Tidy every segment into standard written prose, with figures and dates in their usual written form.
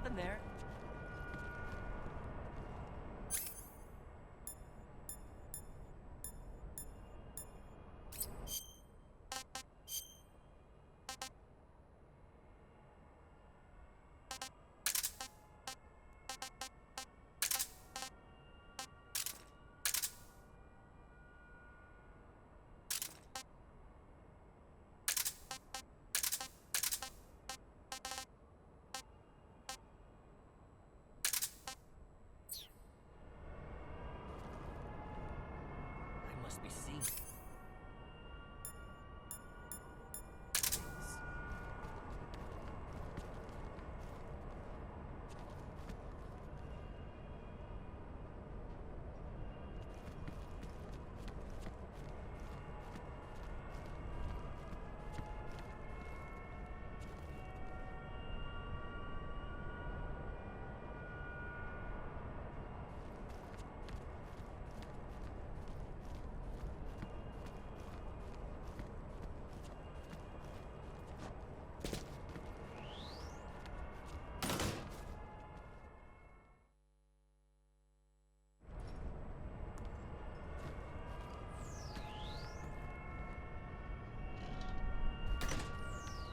Something there. Must be seen.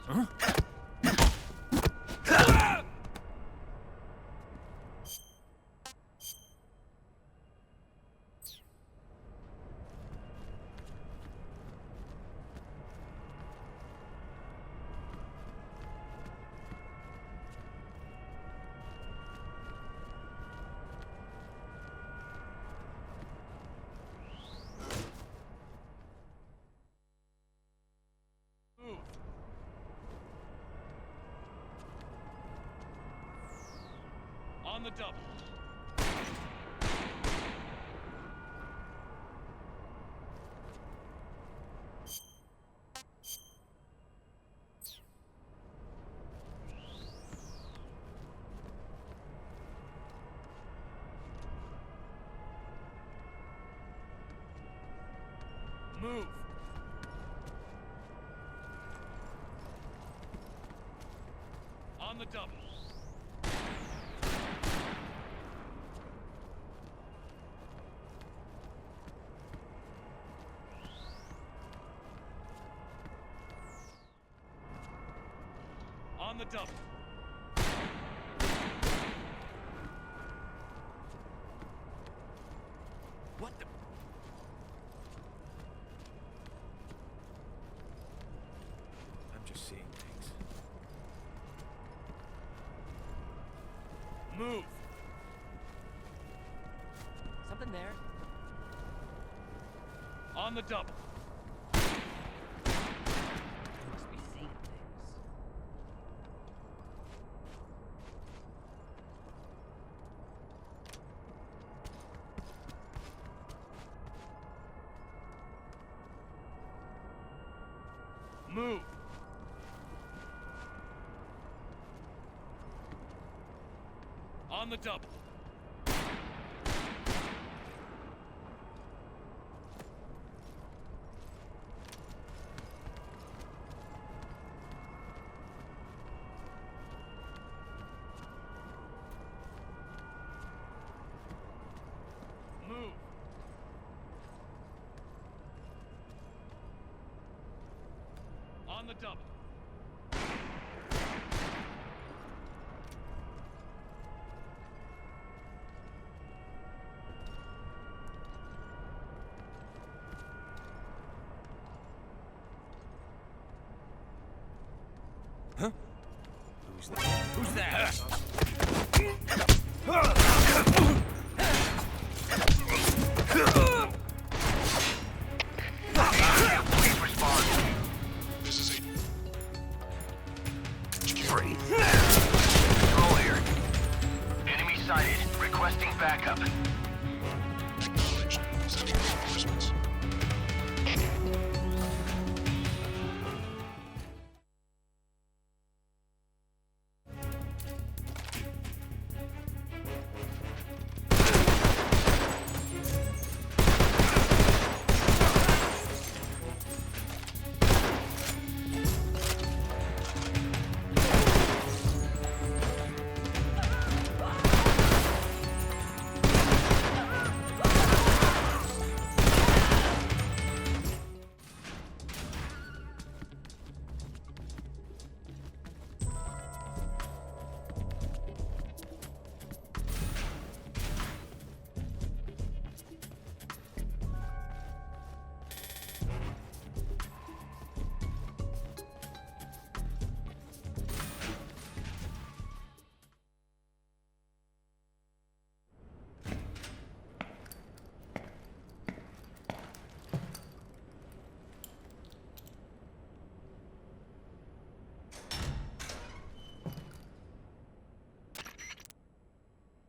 Huh? On the double. Move. On the double. On the double. What the? I'm just seeing things. Move. Something there. On the double. Must be seeing things. Move. On the double. Move. On the double. Huh? Who's that? Who's that? Please respond. This is Free. Control here. Enemy sighted. Requesting backup. Acknowledged. Sending reinforcements.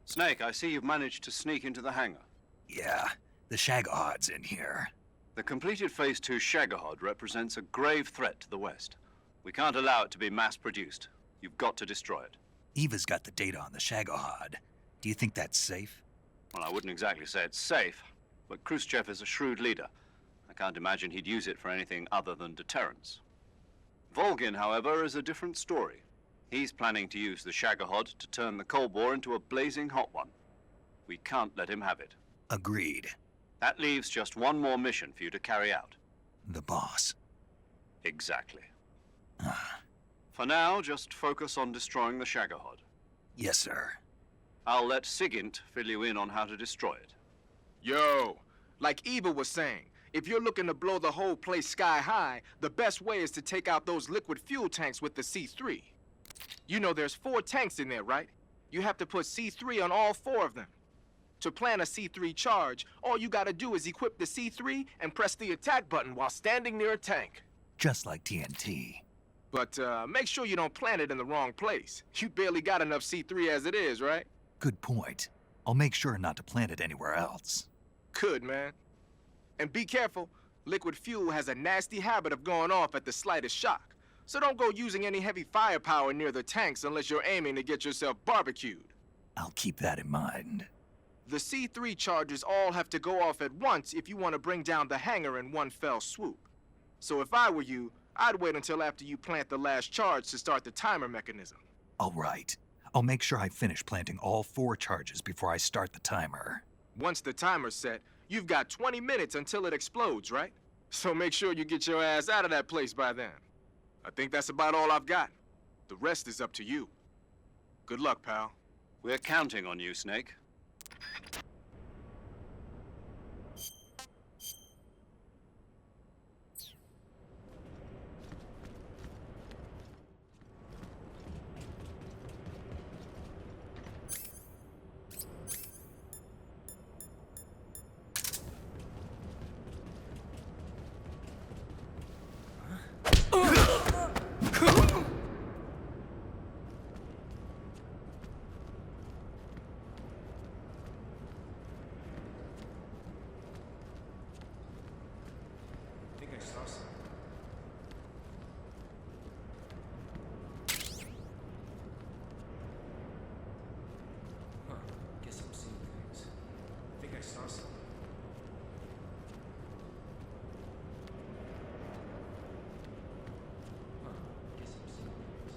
Snake, I see you've managed to sneak into the hangar. Yeah, the Shagahod's in here. The completed Phase 2 Shagahod represents a grave threat to the West. We can't allow it to be mass-produced. You've got to destroy it. Eva's got the data on the Shagahod. Do you think that's safe? Well, I wouldn't exactly say it's safe, but Khrushchev is a shrewd leader. I can't imagine he'd use it for anything other than deterrence. Volgin, however, is a different story. He's planning to use the Shagahod to turn the Cold War into a blazing hot one. We can't let him have it. Agreed. That leaves just one more mission for you to carry out. The boss. Exactly. For now, just focus on destroying the Shagahod. Yes, sir. I'll let Sigint fill you in on how to destroy it. Yo, like Eva was saying, if you're looking to blow the whole place sky high, the best way is to take out those liquid fuel tanks with the C3. You know there's 4 tanks in there, right? You have to put C3 on all 4 of them. To plan a C3 charge, all you gotta do is equip the C3 and press the attack button while standing near a tank. Just like TNT. But make sure you don't plant it in the wrong place. You barely got enough C3 as it is, right? Good point. I'll make sure not to plant it anywhere else. Good, man. And be careful. Liquid fuel has a nasty habit of going off at the slightest shock. So don't go using any heavy firepower near the tanks unless you're aiming to get yourself barbecued. I'll keep that in mind. The C3 charges all have to go off at once if you want to bring down the hangar in one fell swoop. So if I were you, I'd wait until after you plant the last charge to start the timer mechanism. All right. I'll make sure I finish planting all 4 charges before I start the timer. Once the timer's set, you've got 20 minutes until it explodes, right? So make sure you get your ass out of that place by then. I think that's about all I've got. The rest is up to you. Good luck, pal. We're counting on you, Snake. I think I saw something. Huh. Guess I'm seeing things. I think I saw something. Huh. Guess I'm seeing things.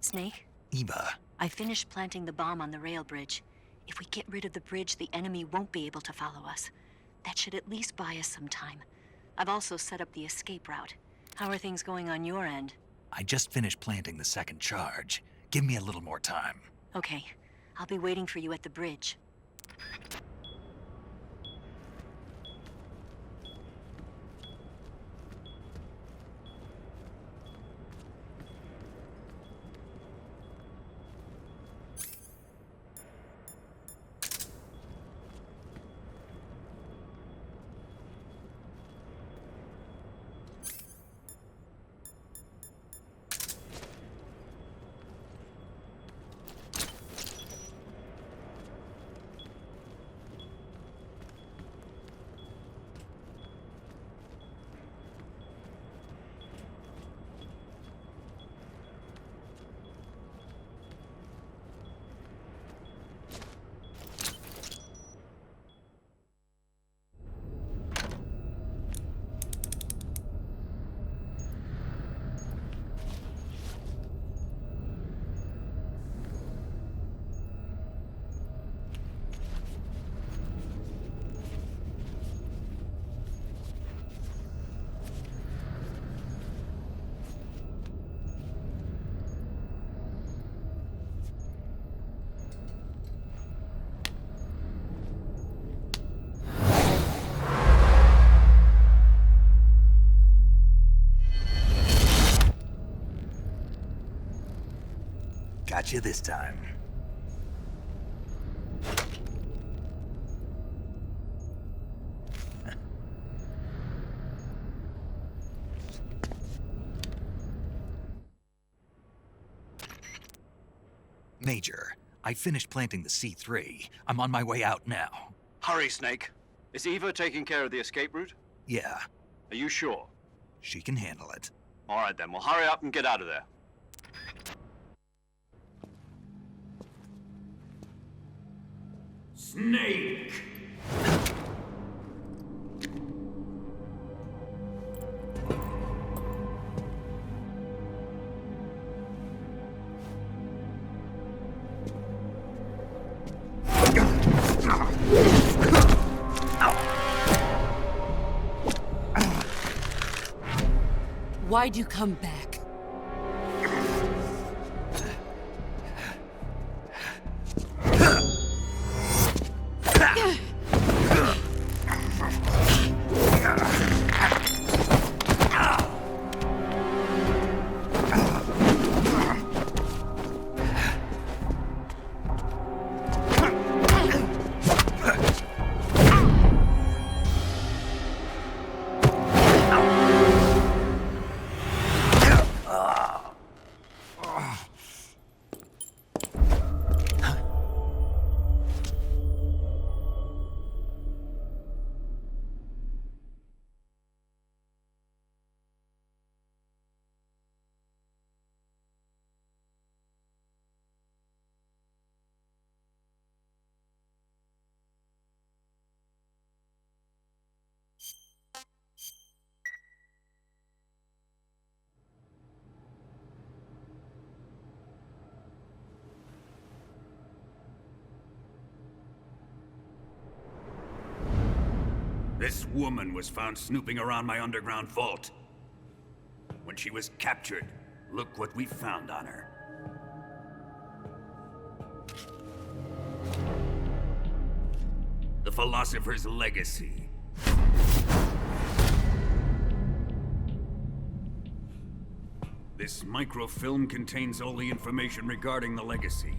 Snake, Eva, I finished planting the bomb on the rail bridge. If we get rid of the bridge, the enemy won't be able to follow us. That should at least buy us some time. I've also set up the escape route. How are things going on your end? I just finished planting the second charge. Give me a little more time. Okay, I'll be waiting for you at the bridge. Got you this time. Major, I finished planting the C3. I'm on my way out now. Hurry, Snake. Is Eva taking care of the escape route? Yeah, Are you sure? she can handle it. All right, then. Well, hurry up and get out of there. Snake! Why'd you come back? This woman was found snooping around my underground vault. When she was captured, look what we found on her. The philosopher's legacy. This microfilm contains all the information regarding the legacy.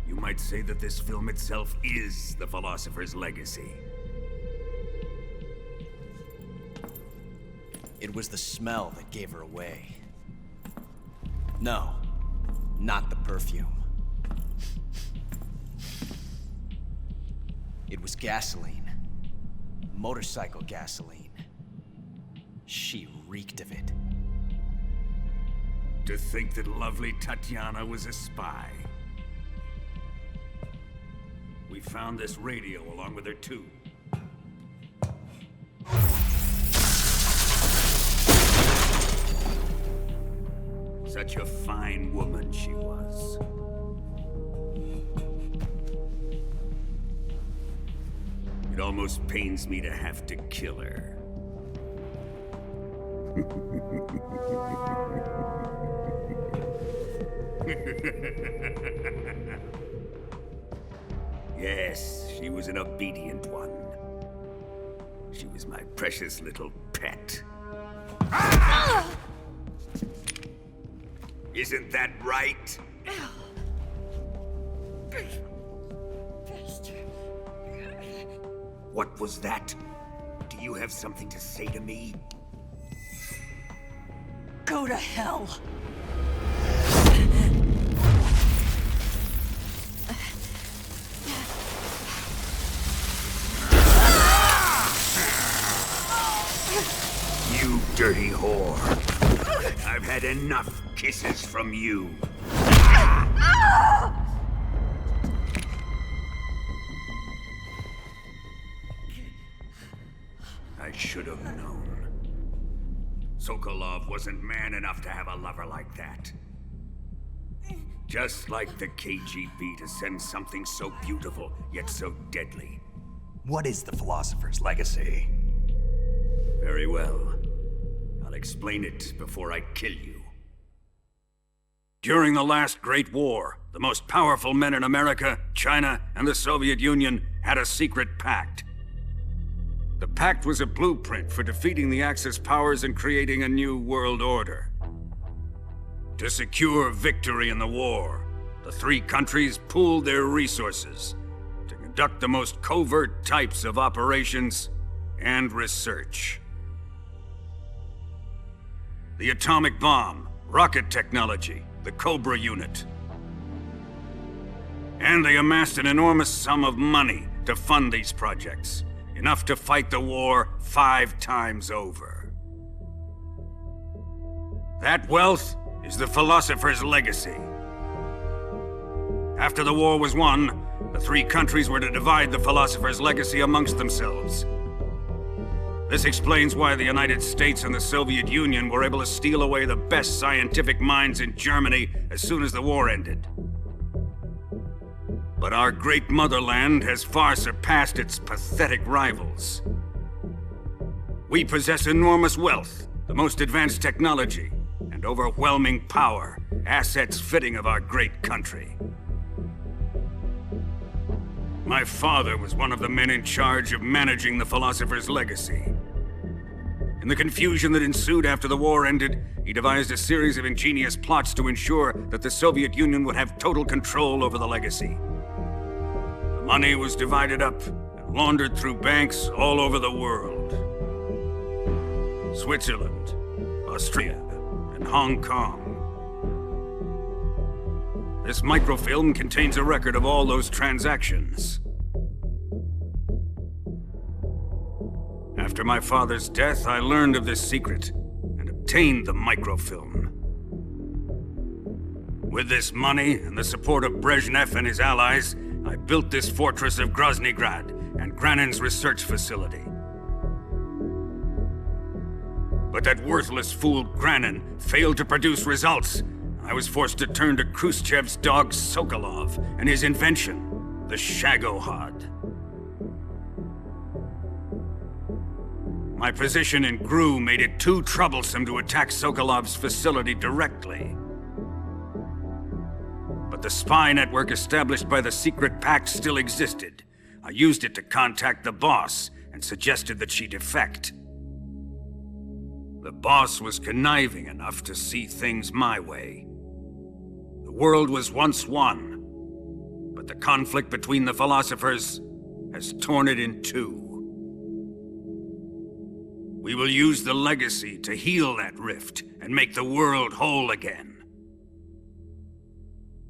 You might say that this film itself is the philosopher's legacy. It was the smell that gave her away. No, not the perfume. It was gasoline. Motorcycle gasoline. She reeked of it. To think that lovely Tatiana was a spy. We found this radio along with her too. Such a fine woman she was. It almost pains me to have to kill her. Yes, she was an obedient one. She was my precious little pet. Ah! Isn't that right? What was that? Do you have something to say to me? Go to hell. You dirty whore. I've had enough kisses from you. I should have known. Sokolov wasn't man enough to have a lover like that. Just like the KGB to send something so beautiful, yet so deadly. What is the philosopher's legacy? Very well. I'll explain it before I kill you. During the last Great War, the most powerful men in America, China, and the Soviet Union had a secret pact. The pact was a blueprint for defeating the Axis powers and creating a new world order. To secure victory in the war, the three countries pooled their resources to conduct the most covert types of operations and research. The atomic bomb, rocket technology, the Cobra unit. And they amassed an enormous sum of money to fund these projects, enough to fight the war 5 times over. That wealth is the philosopher's legacy. After the war was won, the three countries were to divide the philosopher's legacy amongst themselves. This explains why the United States and the Soviet Union were able to steal away the best scientific minds in Germany as soon as the war ended. But our great motherland has far surpassed its pathetic rivals. We possess enormous wealth, the most advanced technology, and overwhelming power, assets fitting of our great country. My father was one of the men in charge of managing the philosopher's legacy. In the confusion that ensued after the war ended, he devised a series of ingenious plots to ensure that the Soviet Union would have total control over the legacy. The money was divided up and laundered through banks all over the world. Switzerland, Austria, and Hong Kong. This microfilm contains a record of all those transactions. After my father's death, I learned of this secret and obtained the microfilm. With this money and the support of Brezhnev and his allies, I built this fortress of Groznygrad and Granin's research facility. But that worthless fool Granin failed to produce results. I was forced to turn to Khrushchev's dog Sokolov and his invention, the Shagohod. My position in GRU made it too troublesome to attack Sokolov's facility directly. But the spy network established by the secret pact still existed. I used it to contact the boss and suggested that she defect. The boss was conniving enough to see things my way. The world was once one, but the conflict between the philosophers has torn it in two. We will use the legacy to heal that rift and make the world whole again.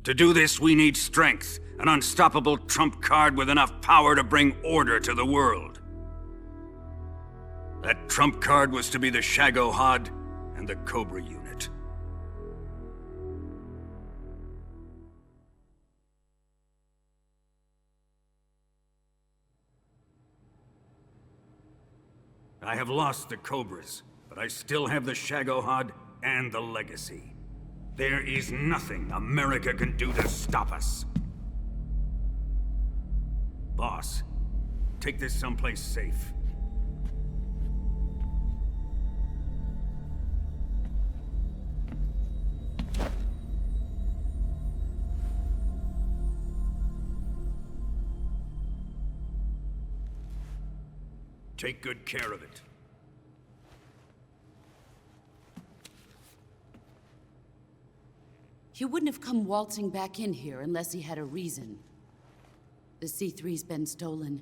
To do this, we need strength, an unstoppable trump card with enough power to bring order to the world. That trump card was to be the Shagohod and the Cobra unit. I have lost the Cobras, but I still have the Shagohod and the legacy. There is nothing America can do to stop us. Boss, take this someplace safe. Take good care of it. He wouldn't have come waltzing back in here unless he had a reason. The C3's been stolen.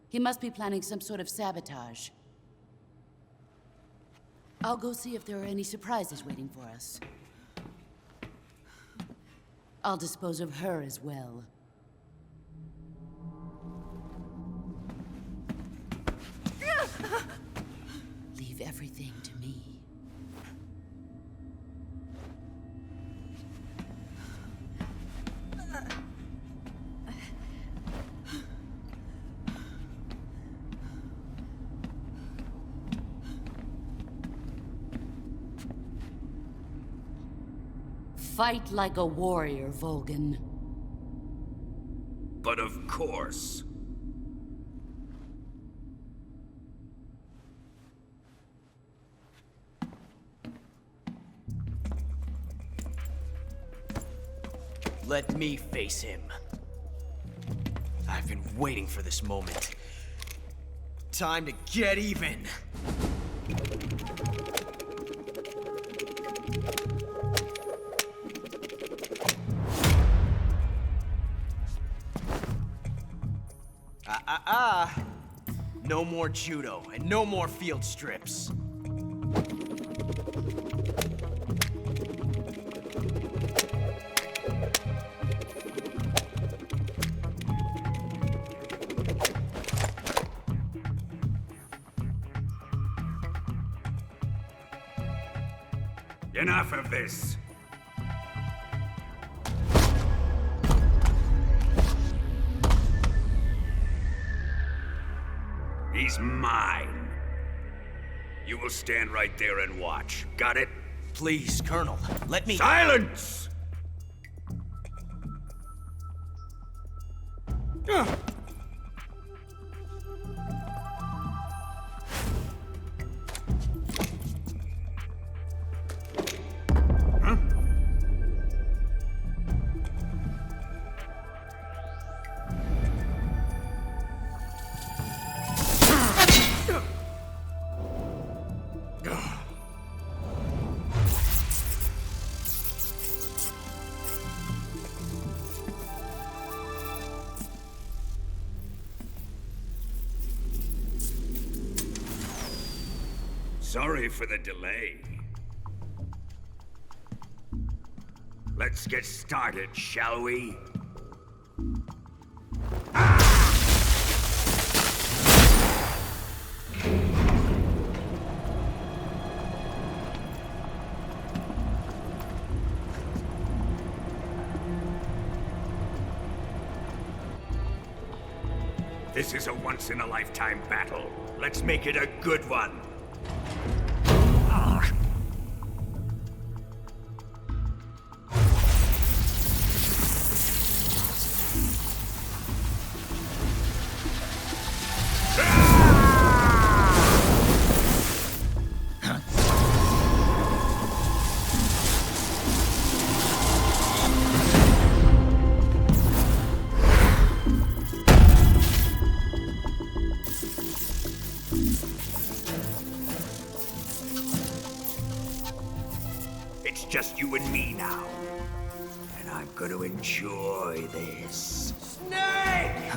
He must be planning some sort of sabotage. I'll go see if there are any surprises waiting for us. I'll dispose of her as well. Leave everything to me. Fight like a warrior, Volgin. But of course. Let me face him. I've been waiting for this moment. Time to get even. No more judo, and no more field strips. Enough of this. He's mine. You will stand right there and watch. Got it? Please, Colonel, let me— Silence! Sorry for the delay. Let's get started, shall we? This is a once-in-a-lifetime battle. Let's make it a good one. It's just you and me now. And I'm gonna enjoy this. Snake!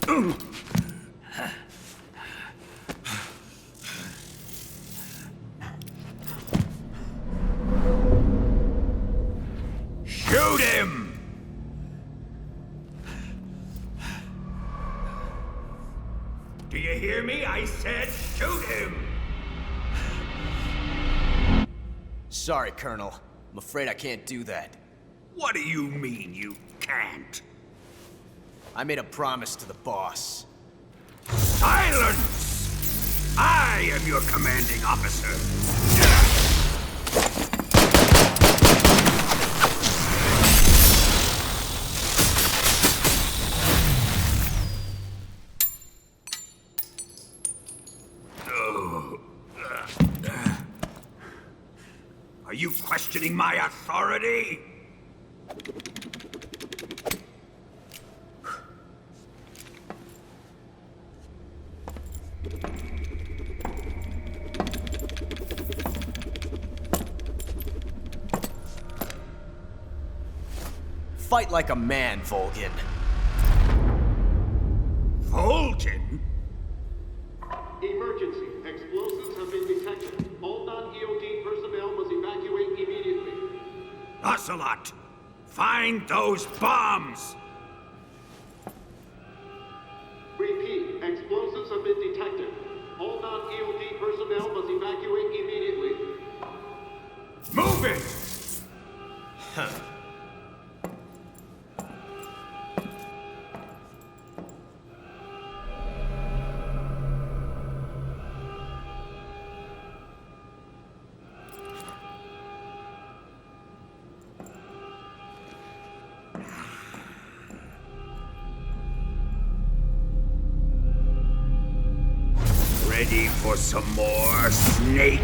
Shoot him! Do you hear me? I said shoot him! Sorry, Colonel. I'm afraid I can't do that. What do you mean you can't? I made a promise to the boss. Silence! I am your commanding officer. Are you questioning my authority? Fight like a man, Volgin. Volgin? Emergency. Explosives have been detected. All non-EOD personnel must evacuate immediately. Ocelot! Find those bombs! Repeat. Explosives have been detected. All non-EOD personnel must evacuate immediately. Move it! Huh. Ready for some more, Snake?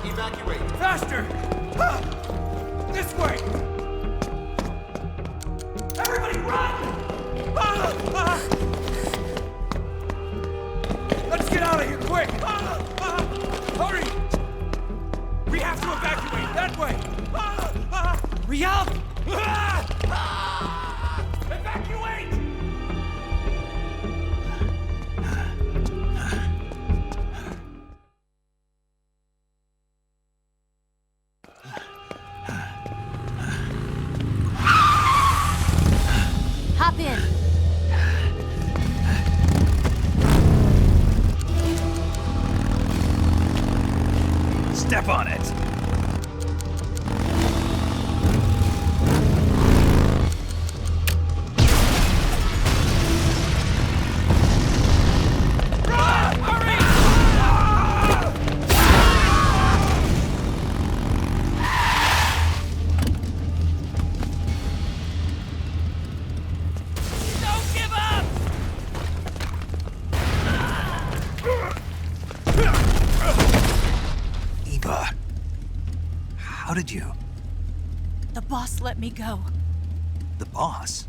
now, evacuate. Faster! This way! Everybody run! Let's get out of here, quick! Hurry! We have to evacuate, that way! Hurry up! Evacuate! Hop in. Step on it. How did you? The boss let me go. The boss?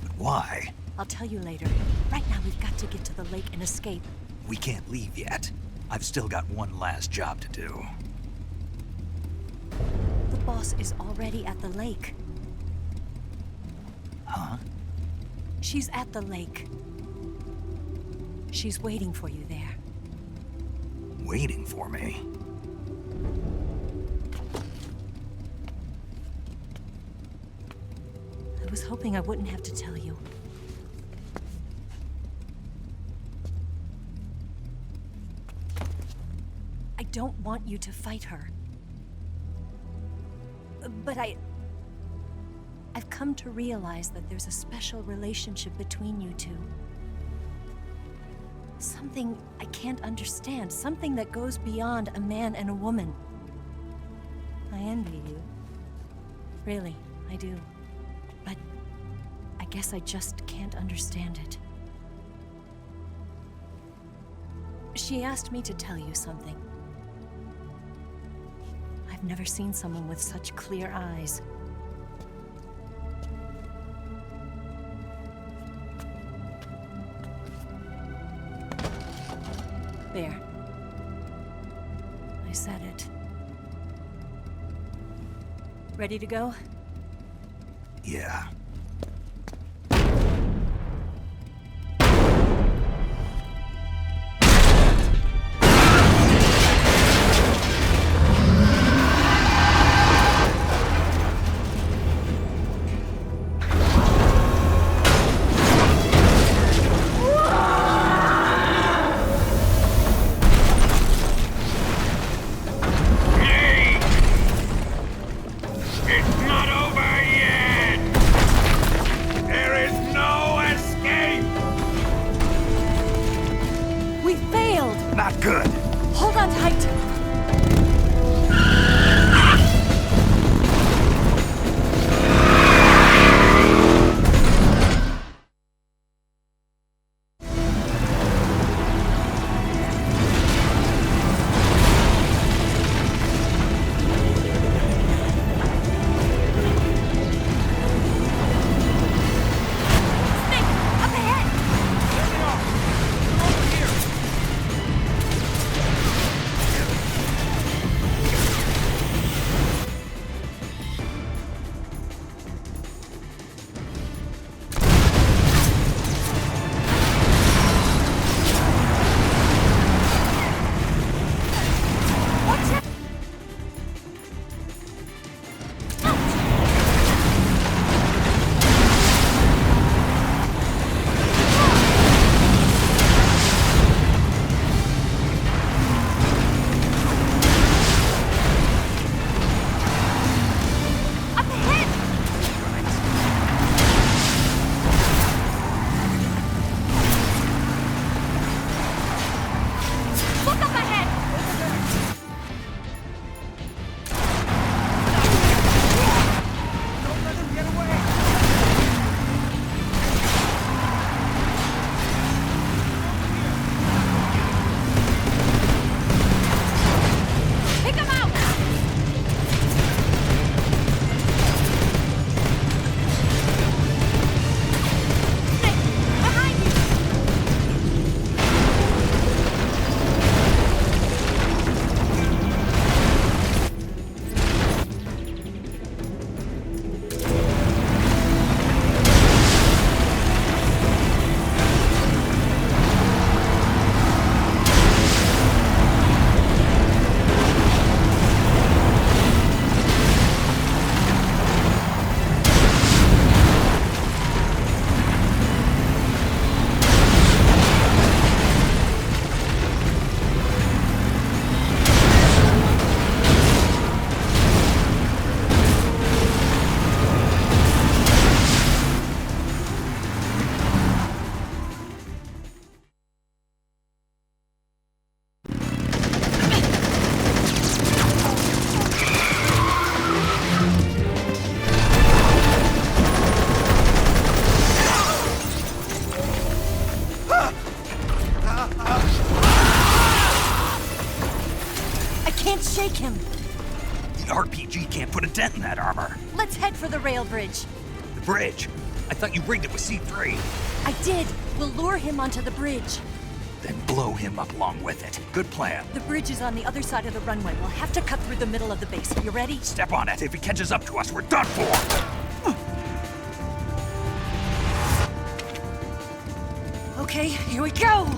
But why? I'll tell you later. Right now, we've got to get to the lake and escape. We can't leave yet. I've still got one last job to do. The boss is already at the lake. Huh? She's at the lake. She's waiting for you there. Waiting for me? I was hoping I wouldn't have to tell you. I don't want you to fight her. But I've come to realize that there's a special relationship between you two. Something I can't understand. Something that goes beyond a man and a woman. I envy you. Really, I do. But I guess I just can't understand it. She asked me to tell you something. I've never seen someone with such clear eyes. There. I said it. Ready to go? Yeah. can't shake him. The RPG can't put a dent in that armor. Let's head for the rail bridge. The bridge? I thought you rigged it with C3. I did. We'll lure him onto the bridge. Then blow him up along with it. Good plan. The bridge is on the other side of the runway. We'll have to cut through the middle of the base. You ready? Step on it. If he catches up to us, we're done for. Okay, here we go!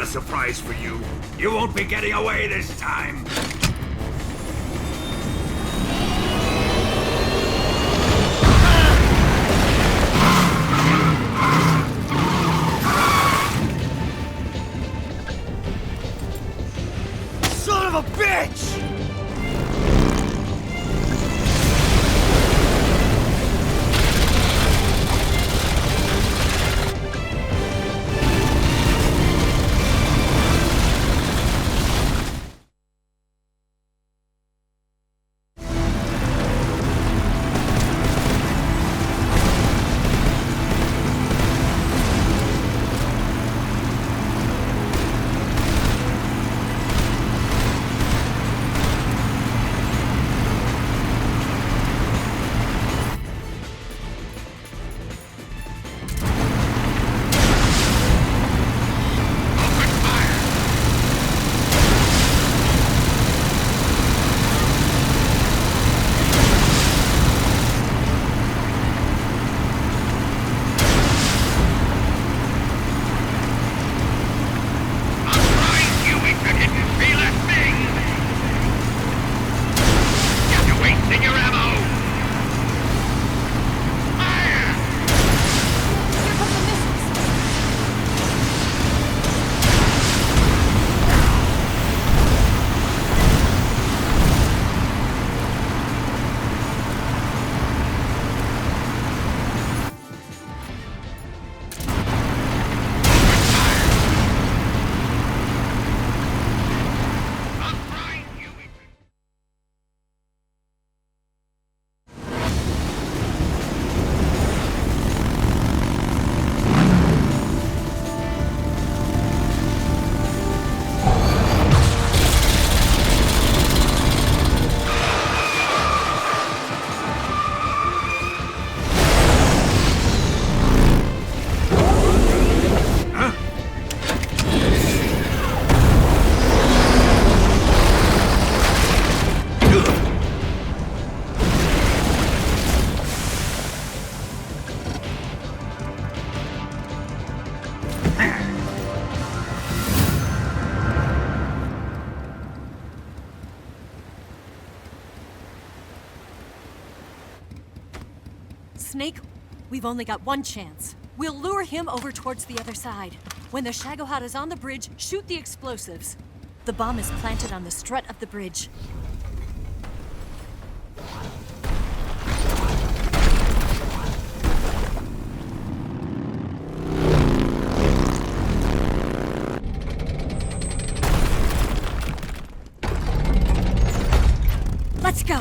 a surprise for you. You won't be getting away this time. Son of a bitch! Snake, we've only got one chance. We'll lure him over towards the other side. When the Shagohod is on the bridge, shoot the explosives. The bomb is planted on the strut of the bridge. Let's go!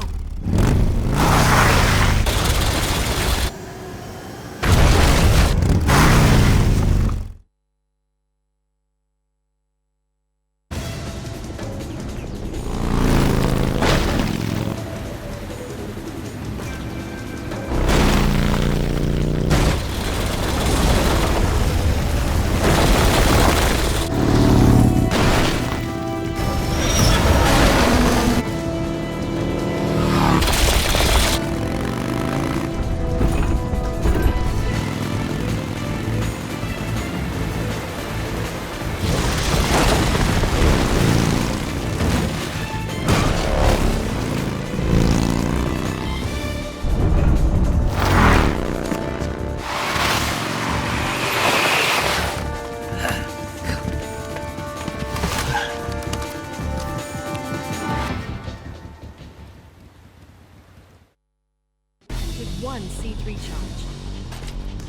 One C3 charge.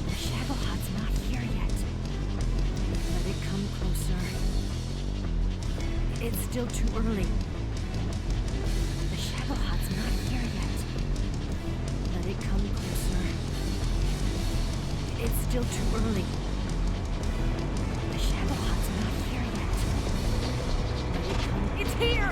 The Shagohod's not here yet. Let it come closer. It's still too early. The Shagohod's not here yet. Let it come closer. It's still too early. The Shagohod's not here yet. Let it come. It's here!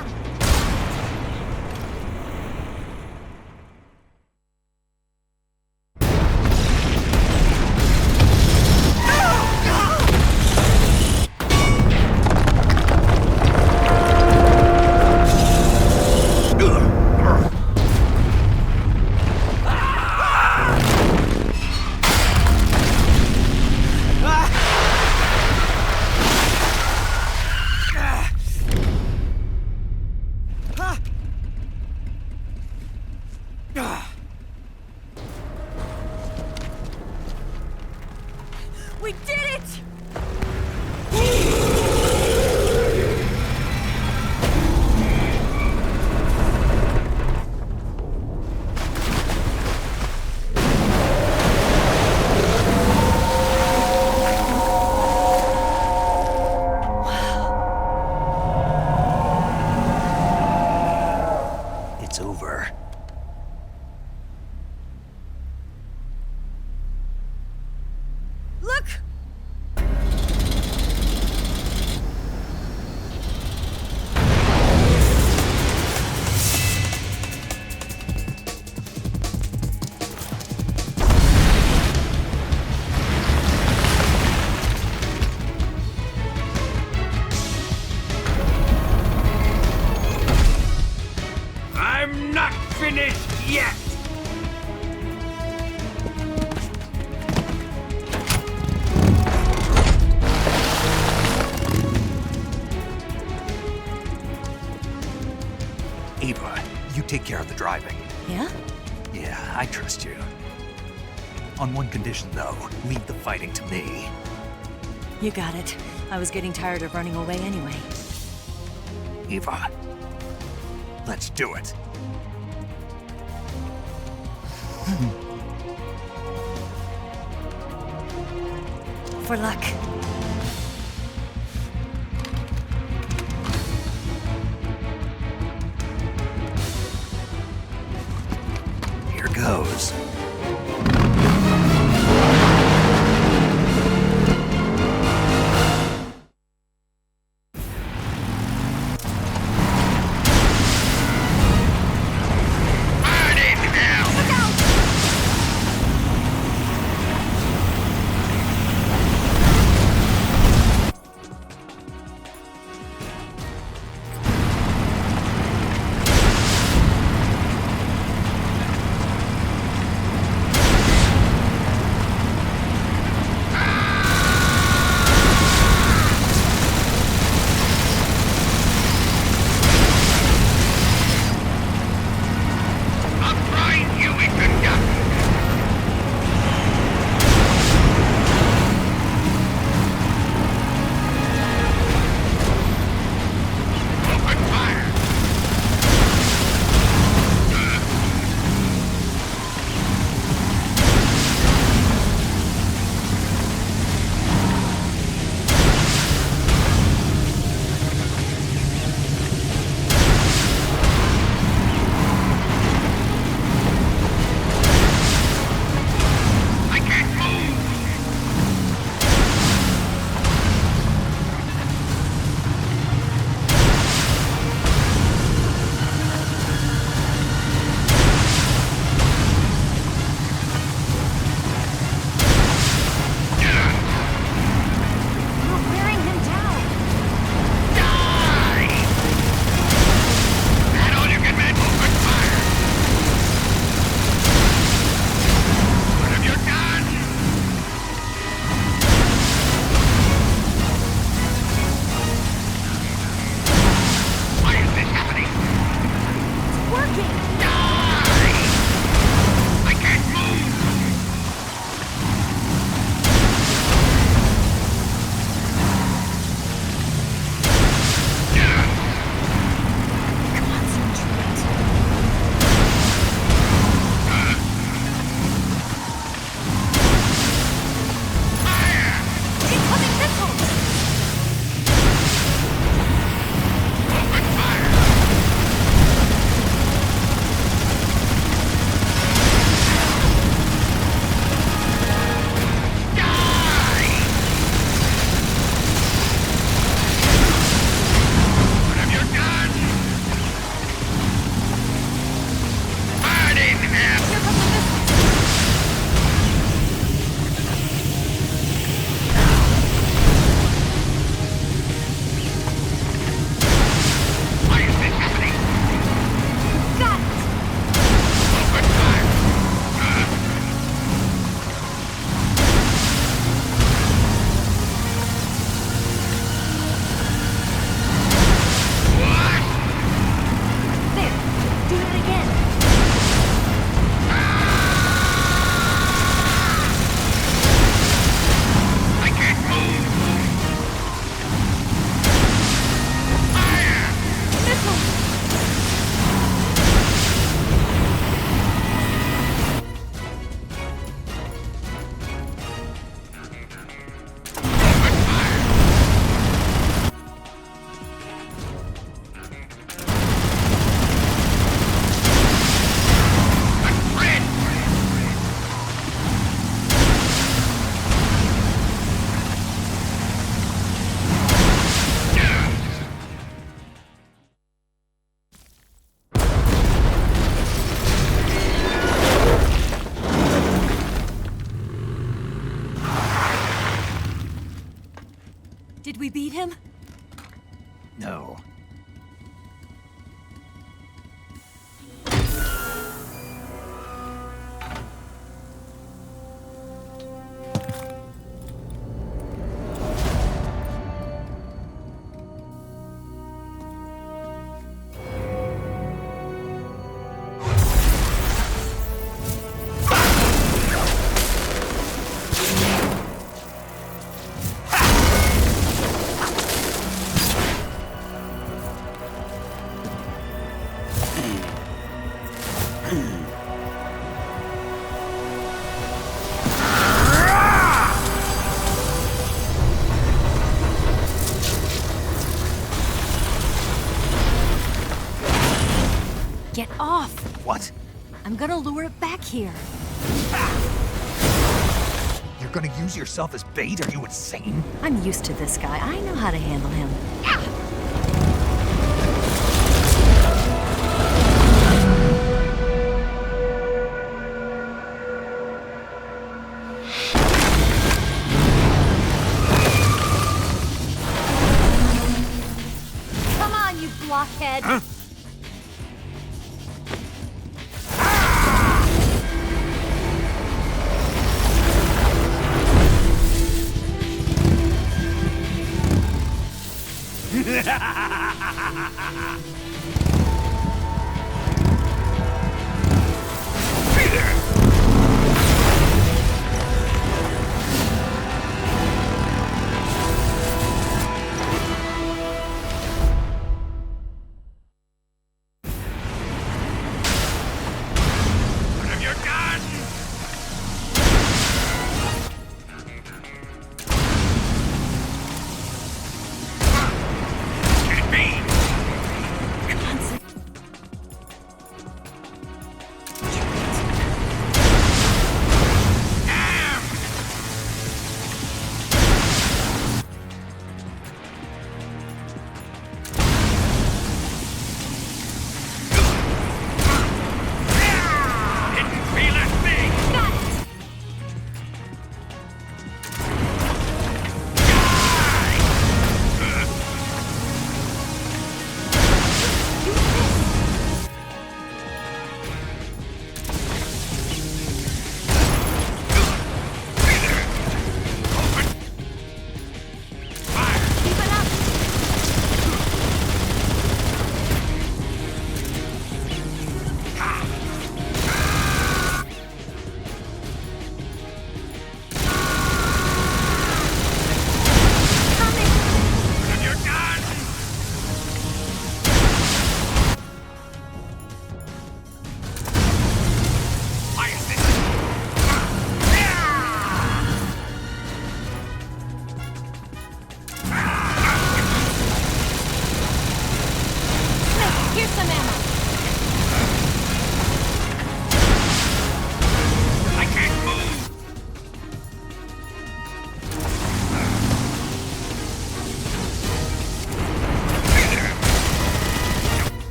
We did it! It's over. Look! I'm not finished yet! Ava, you take care of the driving. Yeah? Yeah, I trust you. On one condition, though, leave the fighting to me. You got it. I was getting tired of running away anyway. Ava, let's do it. For luck. Here goes. beat him? No. Get off! What? I'm gonna lure it back here. You're gonna use yourself as bait? Are you insane? I'm used to this guy. I know how to handle him. Come on, you blockhead! Huh?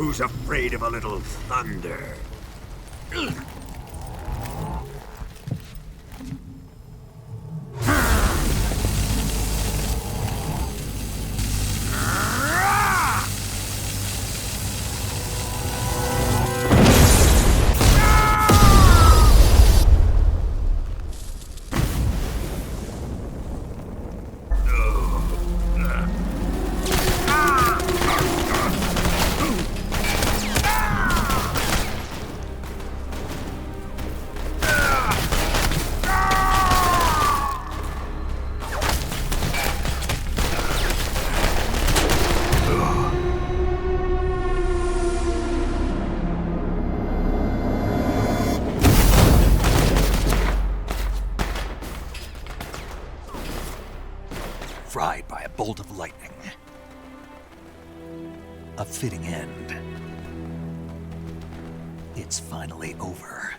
Who's afraid of a little thunder? Fried by a bolt of lightning. A fitting end. It's finally over.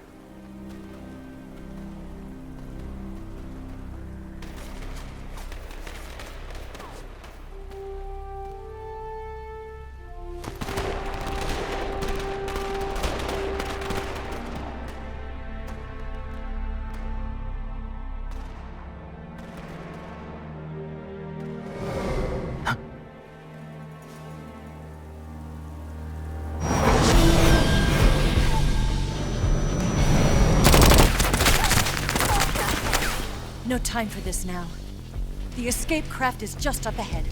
No time for this now. The escape craft is just up ahead.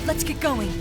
Let's get going.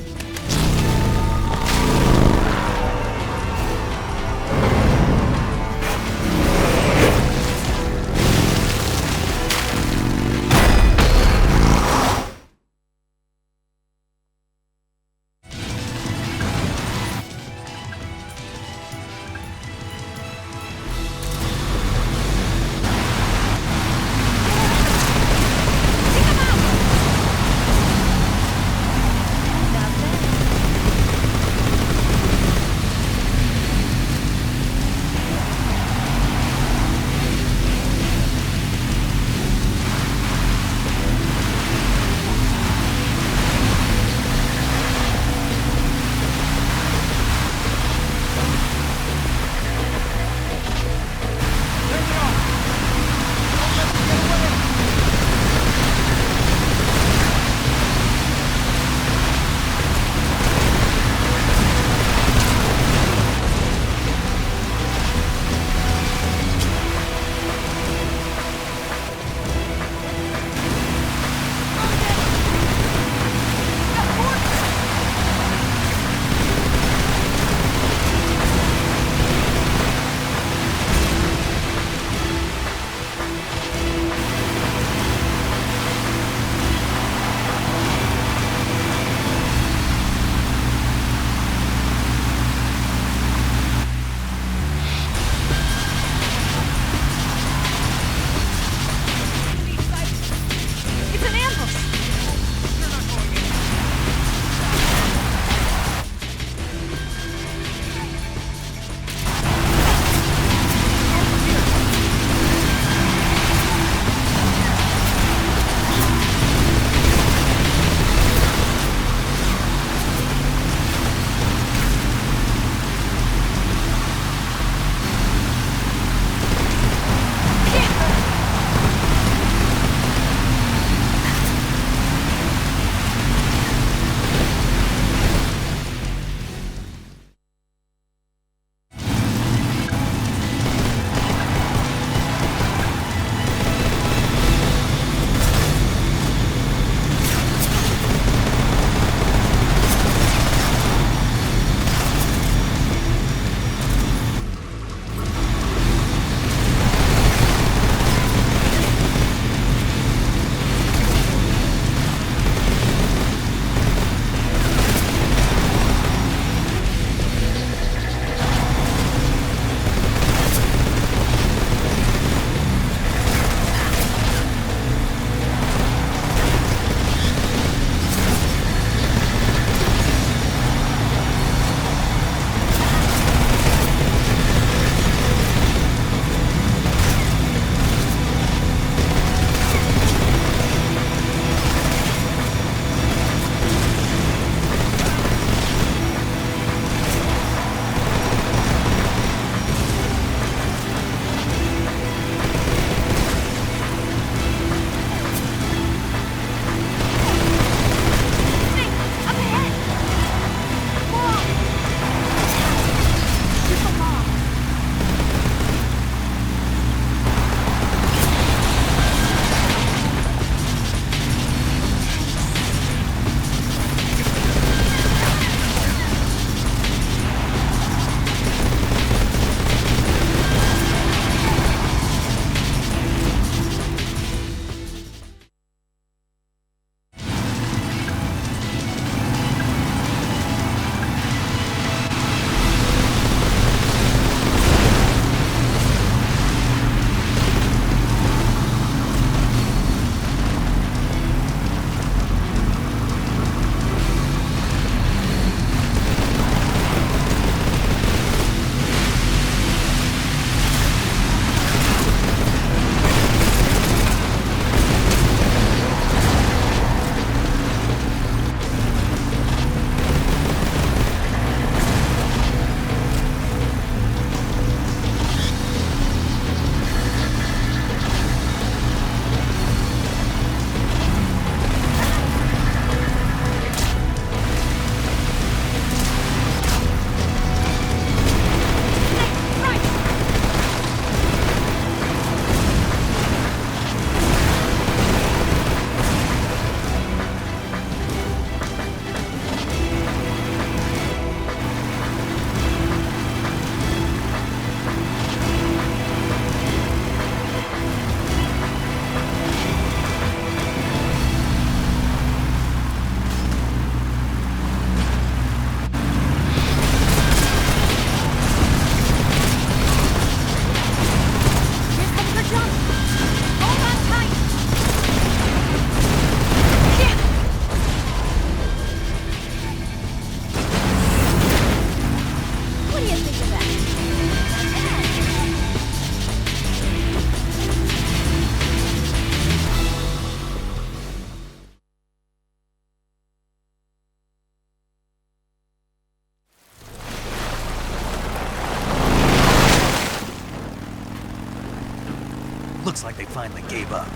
Looks like they finally gave up.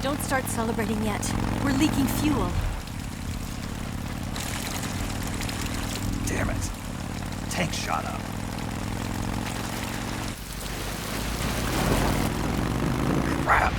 Don't start celebrating yet. We're leaking fuel. Damn it. Tank shot up. Crap.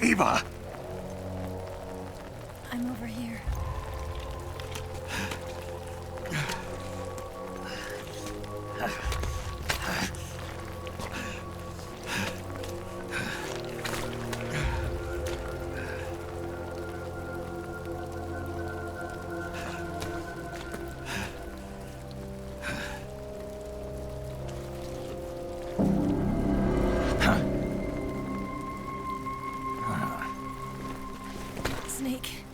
Eva! I'm over here. Snake.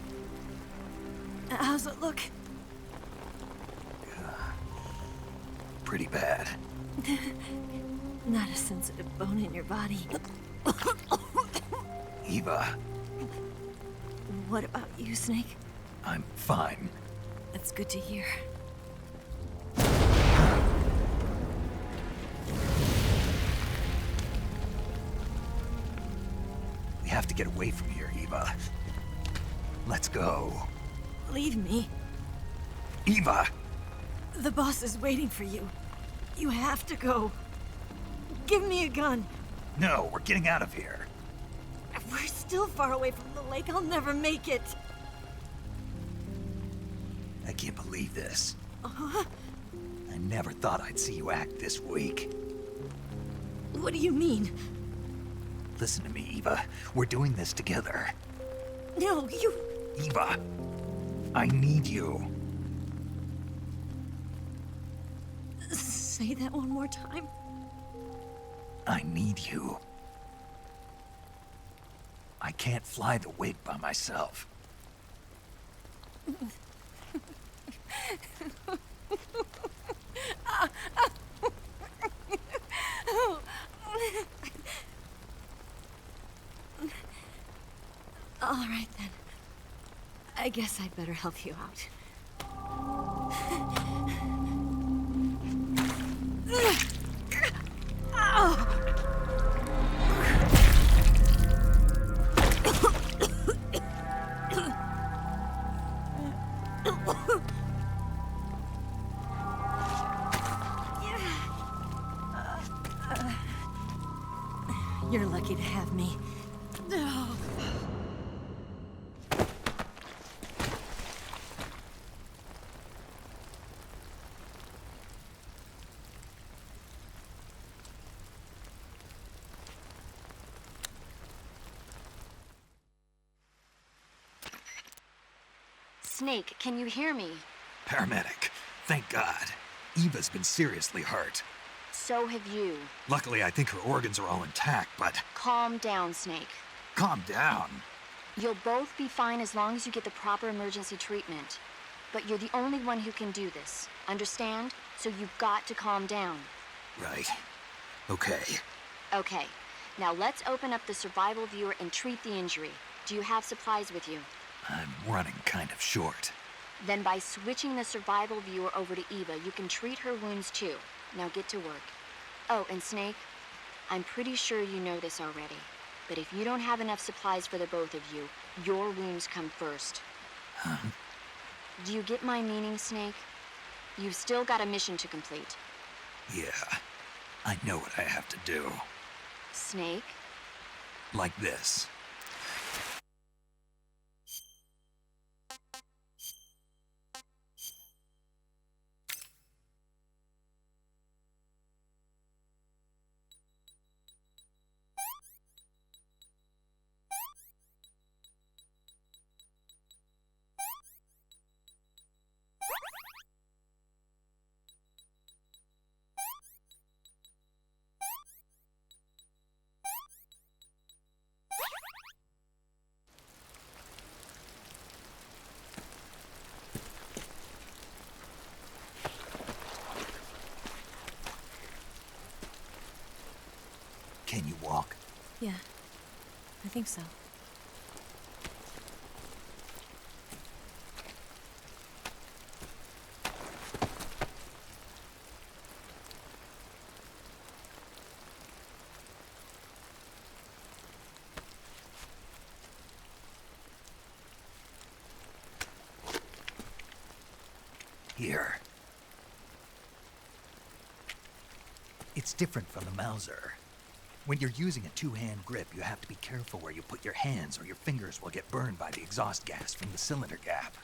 How's it look? Pretty bad. Not a sensitive bone in your body. Eva, What about you, Snake? I'm fine. That's good to hear. We have to get away from here, Eva. Let's go. Leave me. Eva! The boss is waiting for you. You have to go. Give me a gun. No, we're getting out of here. We're still far away from the lake. I'll never make it. I can't believe this. I never thought I'd see you act this weak. What do you mean? Listen to me, Eva. We're doing this together. No, you... Eva, I need you. Say that one more time. I need you. I can't fly the wig by myself. All right, then. I guess I'd better help you out. You're lucky to have me. Snake, can you hear me? Paramedic. Thank God. Eva's been seriously hurt. So have you. Luckily, I think her organs are all intact, but... Calm down, Snake. Calm down. You'll both be fine as long as you get the proper emergency treatment. But you're the only one who can do this. Understand? So you've got to calm down. Right. Okay. Okay. Now let's open up the survival viewer and treat the injury. Do you have supplies with you? I'm running kind of short. Then by switching the survival viewer over to Eva, you can treat her wounds too. Now get to work. Oh, and Snake, I'm pretty sure you know this already, but if you don't have enough supplies for the both of you, your wounds come first. Huh? Do you get my meaning, Snake? You've still got a mission to complete. Yeah. I know what I have to do. Snake? Like this. walk? Yeah, I think so. Here. It's different from the Mauser. When you're using a two-hand grip, you have to be careful where you put your hands or your fingers will get burned by the exhaust gas from the cylinder gap.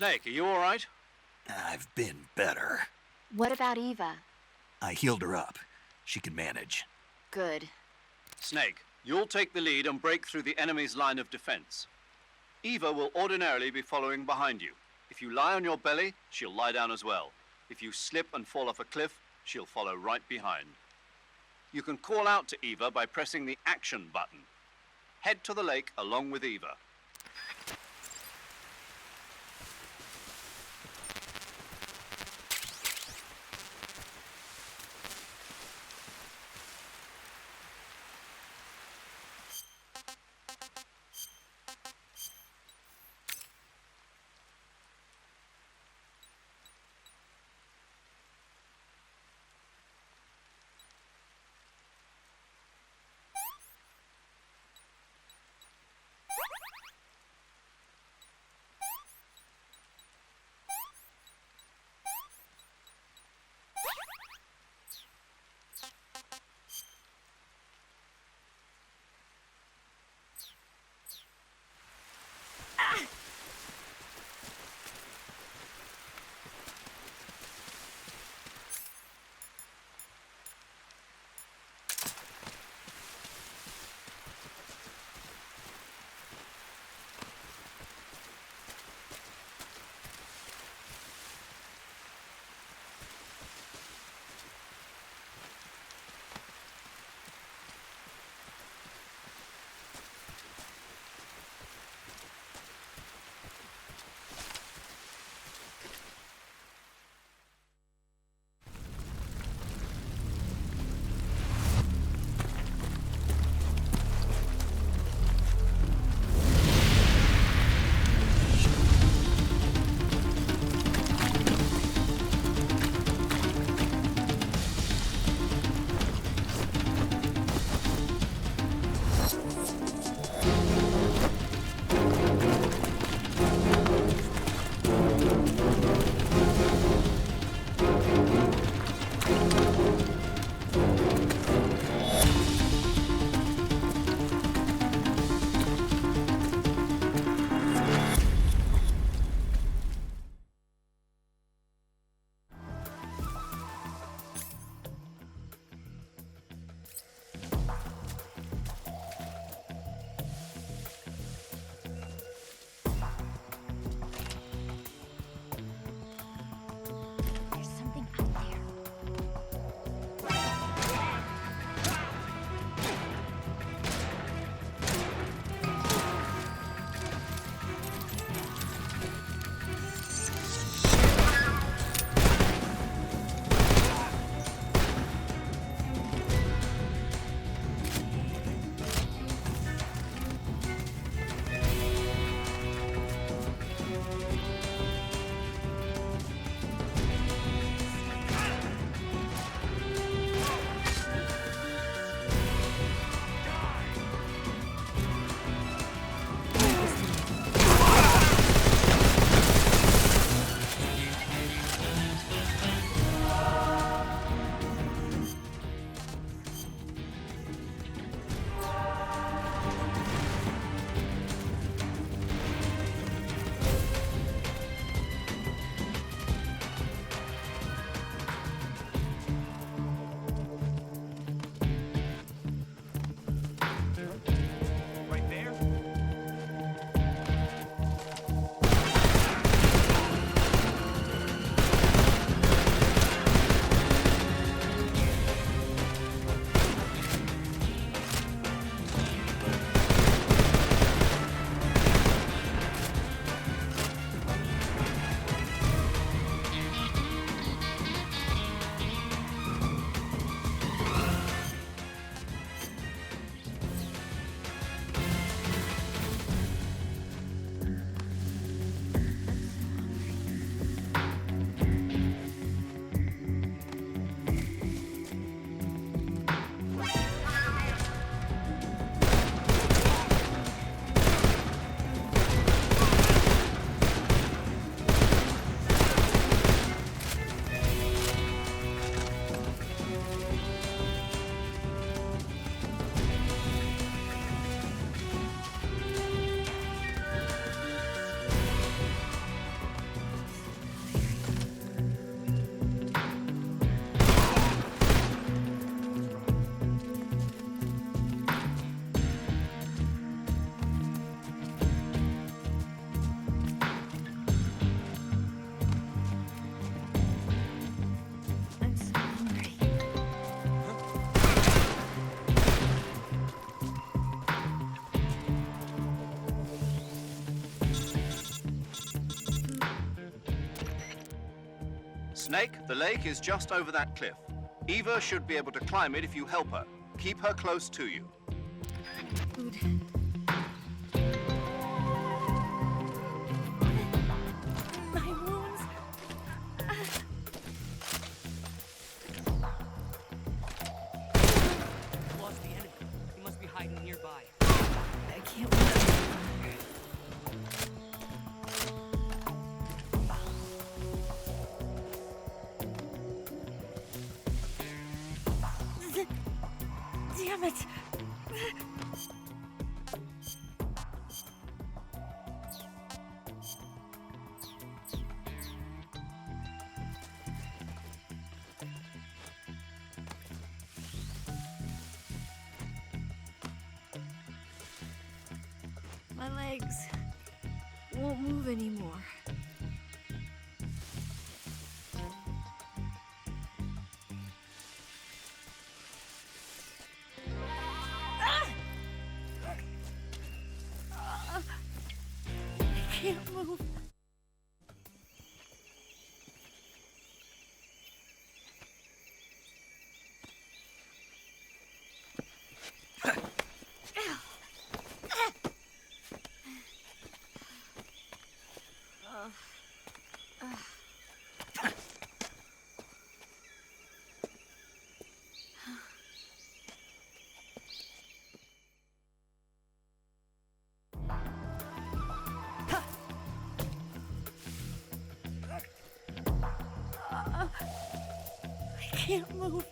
Snake, are you all right? I've been better. What about Eva? I healed her up. She can manage. Good. Snake, you'll take the lead and break through the enemy's line of defense. Eva will ordinarily be following behind you. If you lie on your belly, she'll lie down as well. If you slip and fall off a cliff, she'll follow right behind. You can call out to Eva by pressing the action button. Head to the lake along with Eva. Snake, the lake is just over that cliff. Eva should be able to climb it if you help her. Keep her close to you. Food. My wounds. Lost the enemy. He must be hiding nearby. I can't wait. Damn it! My legs won't move anymore. I can't move. I can't move.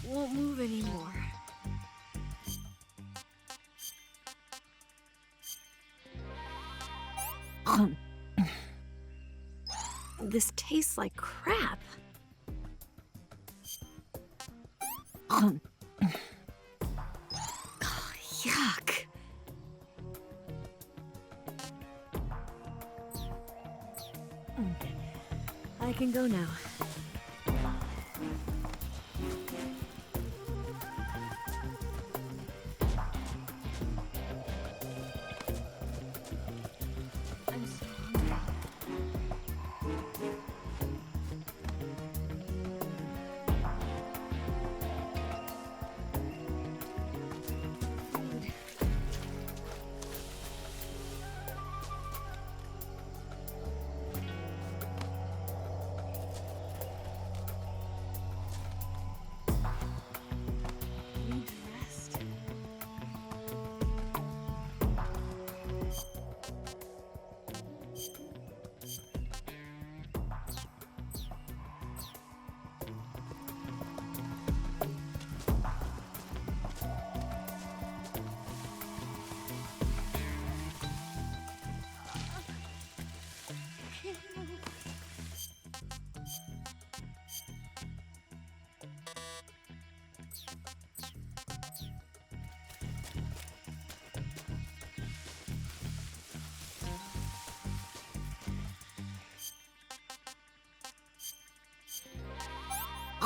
Won't move anymore. This tastes like crap. Oh, yuck. I can go now.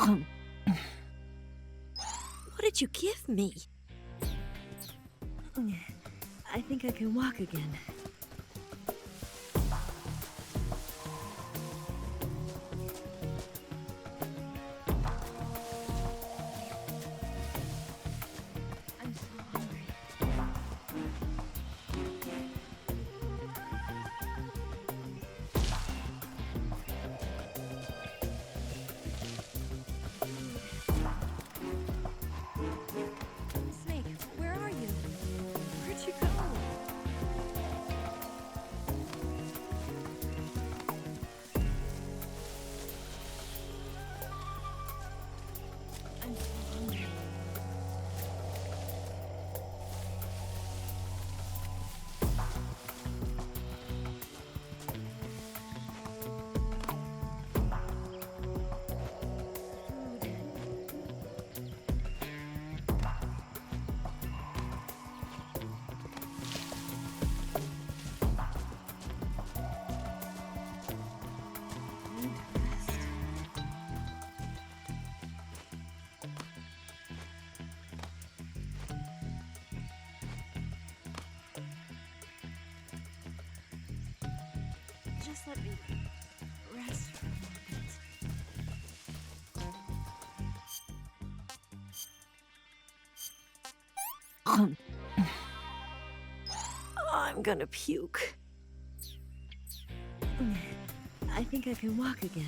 What did you give me? I think I can walk again. I'm so hungry. Snake, where are you? Where'd you go? I'm so hungry. Just let me rest for a moment. I'm gonna puke. I think I can walk again.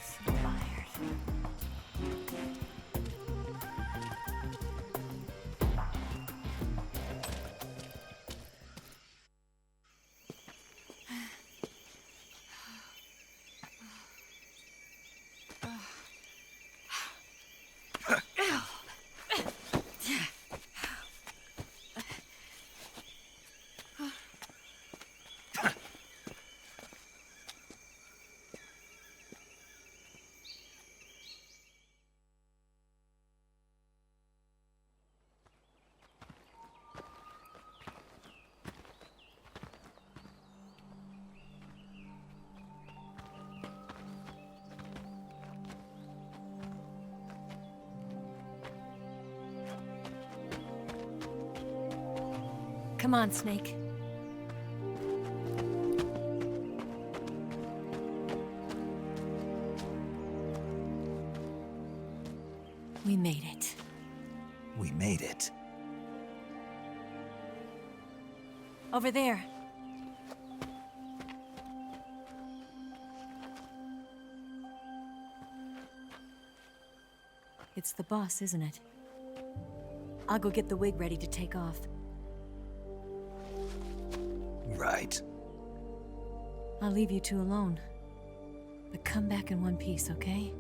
So tired. Come on, Snake. We made it. We made it. Over there. It's the boss, isn't it? I'll go get the wig ready to take off. Right. I'll leave you two alone. But come back in one piece, okay?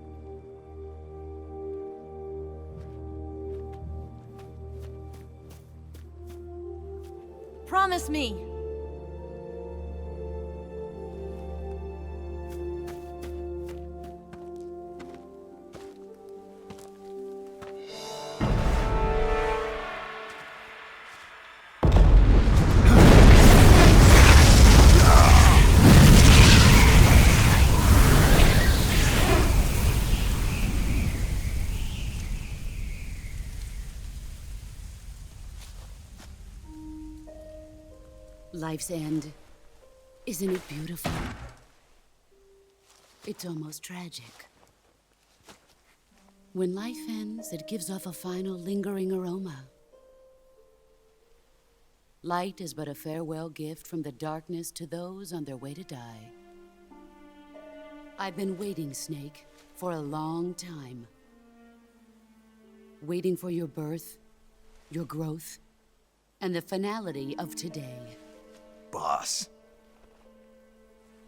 Promise me! Life's end. Isn't it beautiful? It's almost tragic. When life ends, it gives off a final lingering aroma. Light is but a farewell gift from the darkness to those on their way to die. I've been waiting, Snake, for a long time. Waiting for your birth, your growth, and the finality of today. Boss.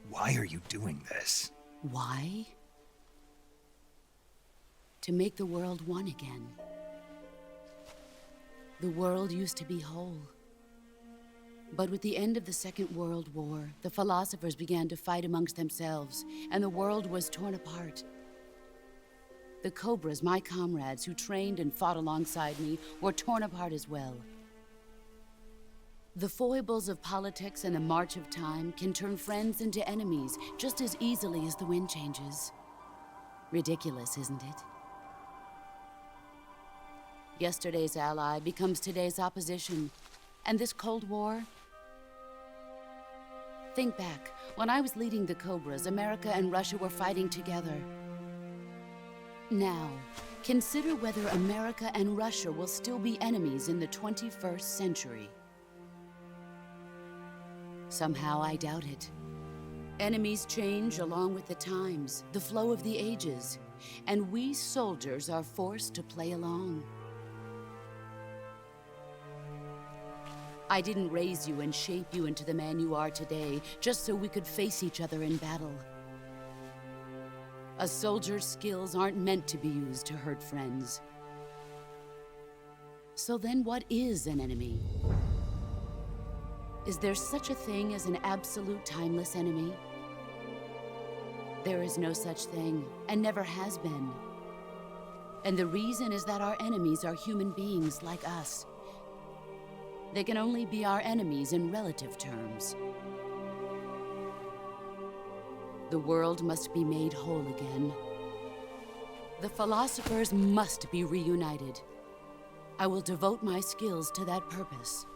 Why are you doing this? Why? To make the world one again. The world used to be whole. But with the end of the Second World War, the philosophers began to fight amongst themselves, and the world was torn apart. the Cobras, my comrades who trained and fought alongside me, were torn apart as well. The foibles of politics and the march of time can turn friends into enemies just as easily as the wind changes. Ridiculous, isn't it? Yesterday's ally becomes today's opposition. And this Cold War? Think back. When I was leading the Cobras, America and Russia were fighting together. Now, consider whether America and Russia will still be enemies in the 21st century. Somehow I doubt it. Enemies change along with the times, the flow of the ages, and we soldiers are forced to play along. I didn't raise you and shape you into the man you are today just so we could face each other in battle. A soldier's skills aren't meant to be used to hurt friends. So then what is an enemy? Is there such a thing as an absolute timeless enemy? There is no such thing, and never has been. And the reason is that our enemies are human beings like us. They can only be our enemies in relative terms. The world must be made whole again. The philosophers must be reunited. I will devote my skills to that purpose.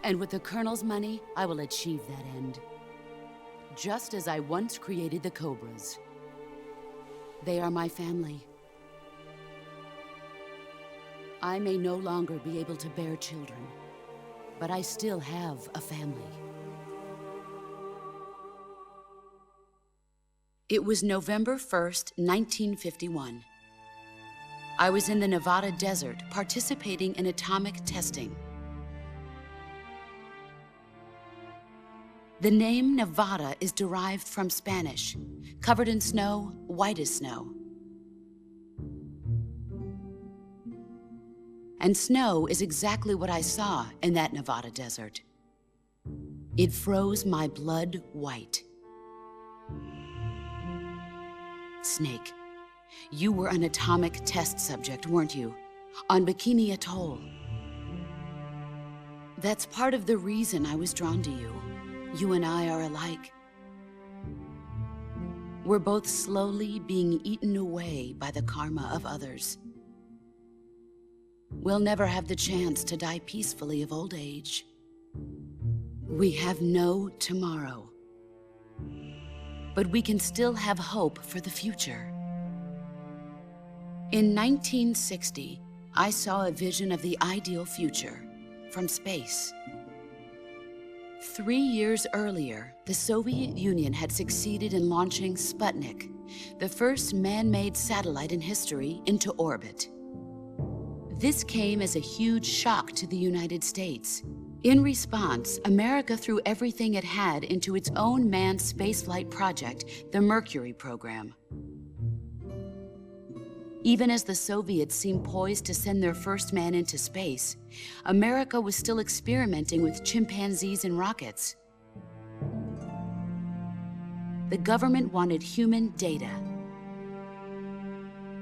And with the Colonel's money, I will achieve that end. Just as I once created the Cobras. They are my family. I may no longer be able to bear children, but I still have a family. It was November 1st, 1951. I was in the Nevada desert participating in atomic testing. The name Nevada is derived from Spanish, covered in snow, white as snow. And snow is exactly what I saw in that Nevada desert. It froze my blood white. Snake, you were an atomic test subject, weren't you? On Bikini Atoll. That's part of the reason I was drawn to you. You and I are alike. We're both slowly being eaten away by the karma of others. We'll never have the chance to die peacefully of old age. We have no tomorrow. But we can still have hope for the future. In 1960, I saw a vision of the ideal future from space. 3 years earlier, the Soviet Union had succeeded in launching Sputnik, the first man-made satellite in history, into orbit. This came as a huge shock to the United States. In response, America threw everything it had into its own manned spaceflight project, the Mercury program. Even as the Soviets seemed poised to send their first man into space, America was still experimenting with chimpanzees and rockets. The government wanted human data.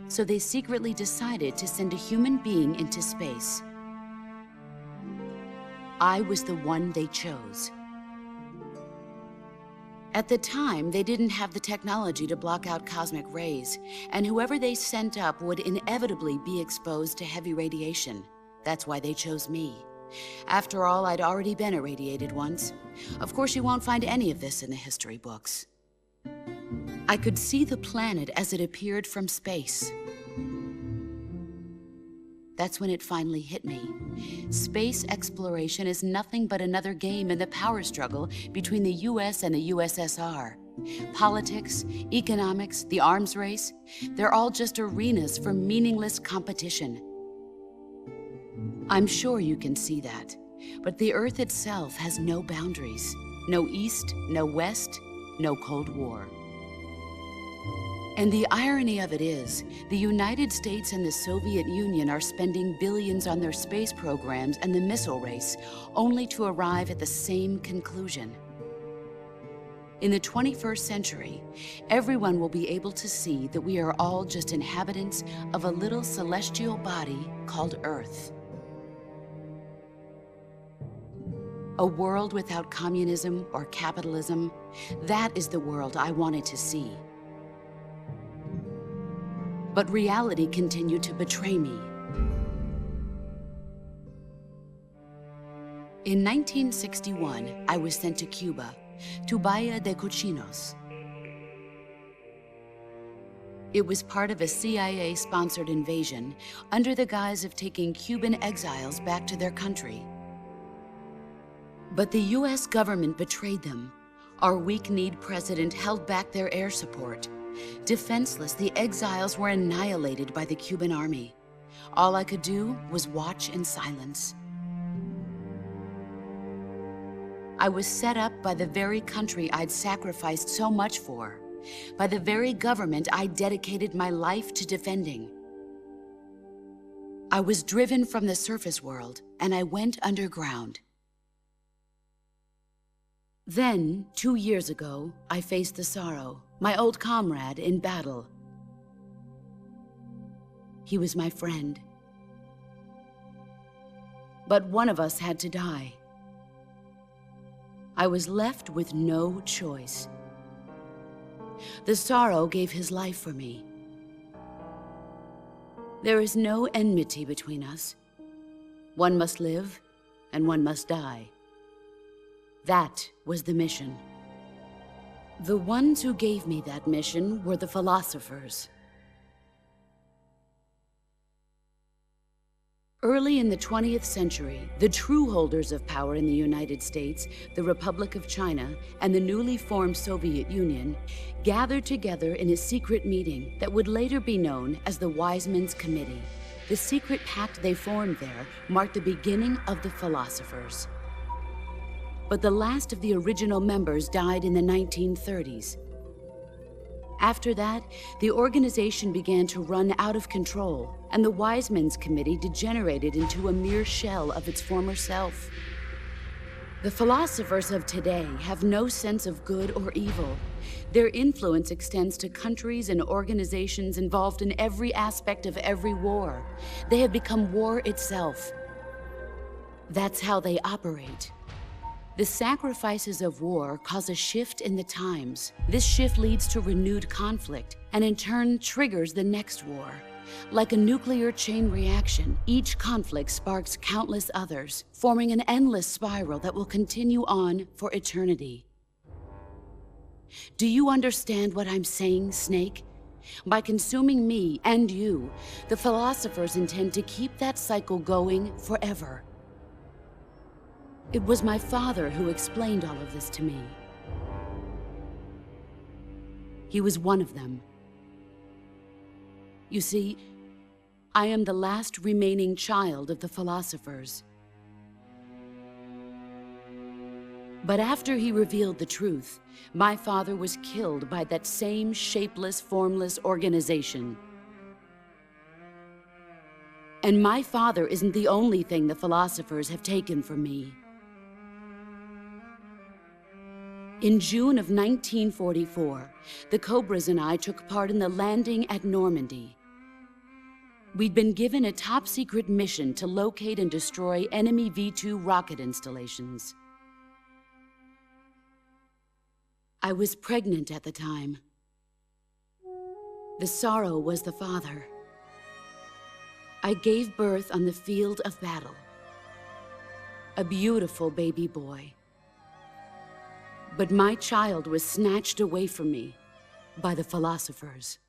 So they secretly decided to send a human being into space. I was the one they chose. At the time, they didn't have the technology to block out cosmic rays, and whoever they sent up would inevitably be exposed to heavy radiation. That's why they chose me. After all, I'd already been irradiated once. Of course, you won't find any of this in the history books. I could see the planet as it appeared from space. That's when it finally hit me. Space exploration is nothing but another game in the power struggle between the US and the USSR. Politics, economics, the arms race, they're all just arenas for meaningless competition. I'm sure you can see that, but the Earth itself has no boundaries. No East, no West, no Cold War. And the irony of it is, the United States and the Soviet Union are spending billions on their space programs and the missile race, only to arrive at the same conclusion. In the 21st century, everyone will be able to see that we are all just inhabitants of a little celestial body called Earth. A world without communism or capitalism, that is the world I wanted to see. But reality continued to betray me. In 1961, I was sent to Cuba, to Bahia de Cochinos. It was part of a CIA-sponsored invasion under the guise of taking Cuban exiles back to their country. But the US government betrayed them. Our weak-kneed president held back their air support. Defenseless, the exiles were annihilated by the Cuban army. All I could do was watch in silence. I was set up by the very country I'd sacrificed so much for, by the very government I dedicated my life to defending. I was driven from the surface world, and I went underground. Then, 2 years ago, I faced the sorrow, my old comrade in battle. He was my friend. But one of us had to die. I was left with no choice. The sorrow gave his life for me. There is no enmity between us. One must live, and one must die. That was the mission. The ones who gave me that mission were the philosophers. Early in the 20th century, the true holders of power in the United States, the Republic of China, and the newly formed Soviet Union gathered together in a secret meeting that would later be known as the Wise Men's Committee. The secret pact they formed there marked the beginning of the philosophers. But the last of the original members died in the 1930s. After that, the organization began to run out of control, and the Wise Men's Committee degenerated into a mere shell of its former self. The philosophers of today have no sense of good or evil. Their influence extends to countries and organizations involved in every aspect of every war. They have become war itself. That's how they operate. The sacrifices of war cause a shift in the times. This shift leads to renewed conflict, and in turn triggers the next war. Like a nuclear chain reaction, each conflict sparks countless others, forming an endless spiral that will continue on for eternity. Do you understand what I'm saying, Snake? By consuming me and you, the philosophers intend to keep that cycle going forever. It was my father who explained all of this to me. He was one of them. You see, I am the last remaining child of the philosophers. But after he revealed the truth, my father was killed by that same shapeless, formless organization. And my father isn't the only thing the philosophers have taken from me. In June of 1944, the Cobras and I took part in the landing at Normandy. We'd been given a top-secret mission to locate and destroy enemy V-2 rocket installations. I was pregnant at the time. The sorrow was the father. I gave birth on the field of battle. A beautiful baby boy. But my child was snatched away from me by the philosophers.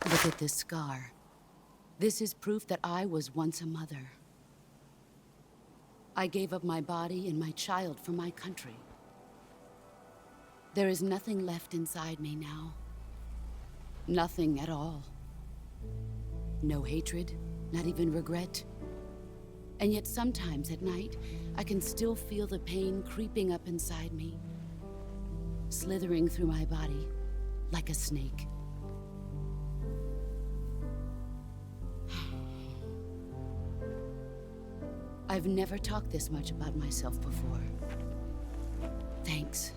Look at this scar. This is proof that I was once a mother. I gave up my body and my child for my country. There is nothing left inside me now. Nothing at all. No hatred, not even regret. And yet sometimes at night, I can still feel the pain creeping up inside me, slithering through my body like a snake. I've never talked this much about myself before. Thanks.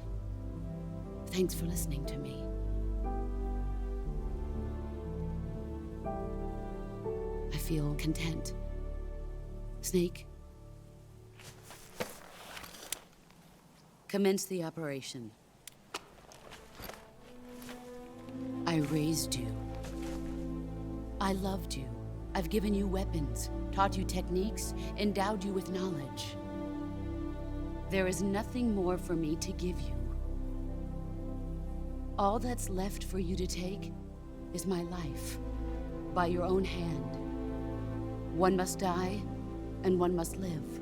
Thanks for listening to me. I feel content. Snake? Commence the operation. I raised you. I loved you. I've given you weapons, taught you techniques, endowed you with knowledge. There is nothing more for me to give you. All that's left for you to take is my life, by your own hand. One must die, and one must live.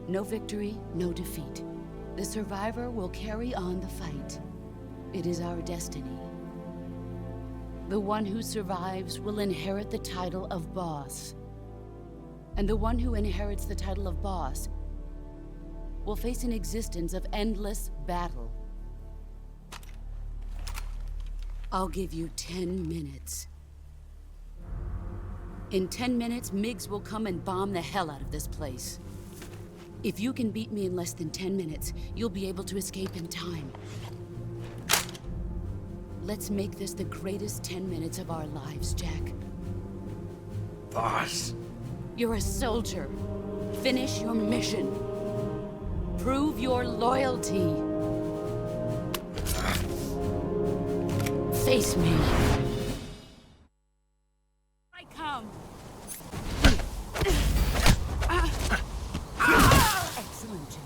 No victory, no defeat. The survivor will carry on the fight. It is our destiny. The one who survives will inherit the title of boss. And the one who inherits the title of boss will face an existence of endless battle. I'll give you 10 minutes. In 10 minutes, MiGs will come and bomb the hell out of this place. If you can beat me in less than 10 minutes, you'll be able to escape in time. Let's make this the greatest 10 minutes of our lives, Jack. Boss. You're a soldier. Finish your mission. Prove your loyalty. Face me. I come. Excellent, Jack.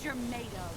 you're made of.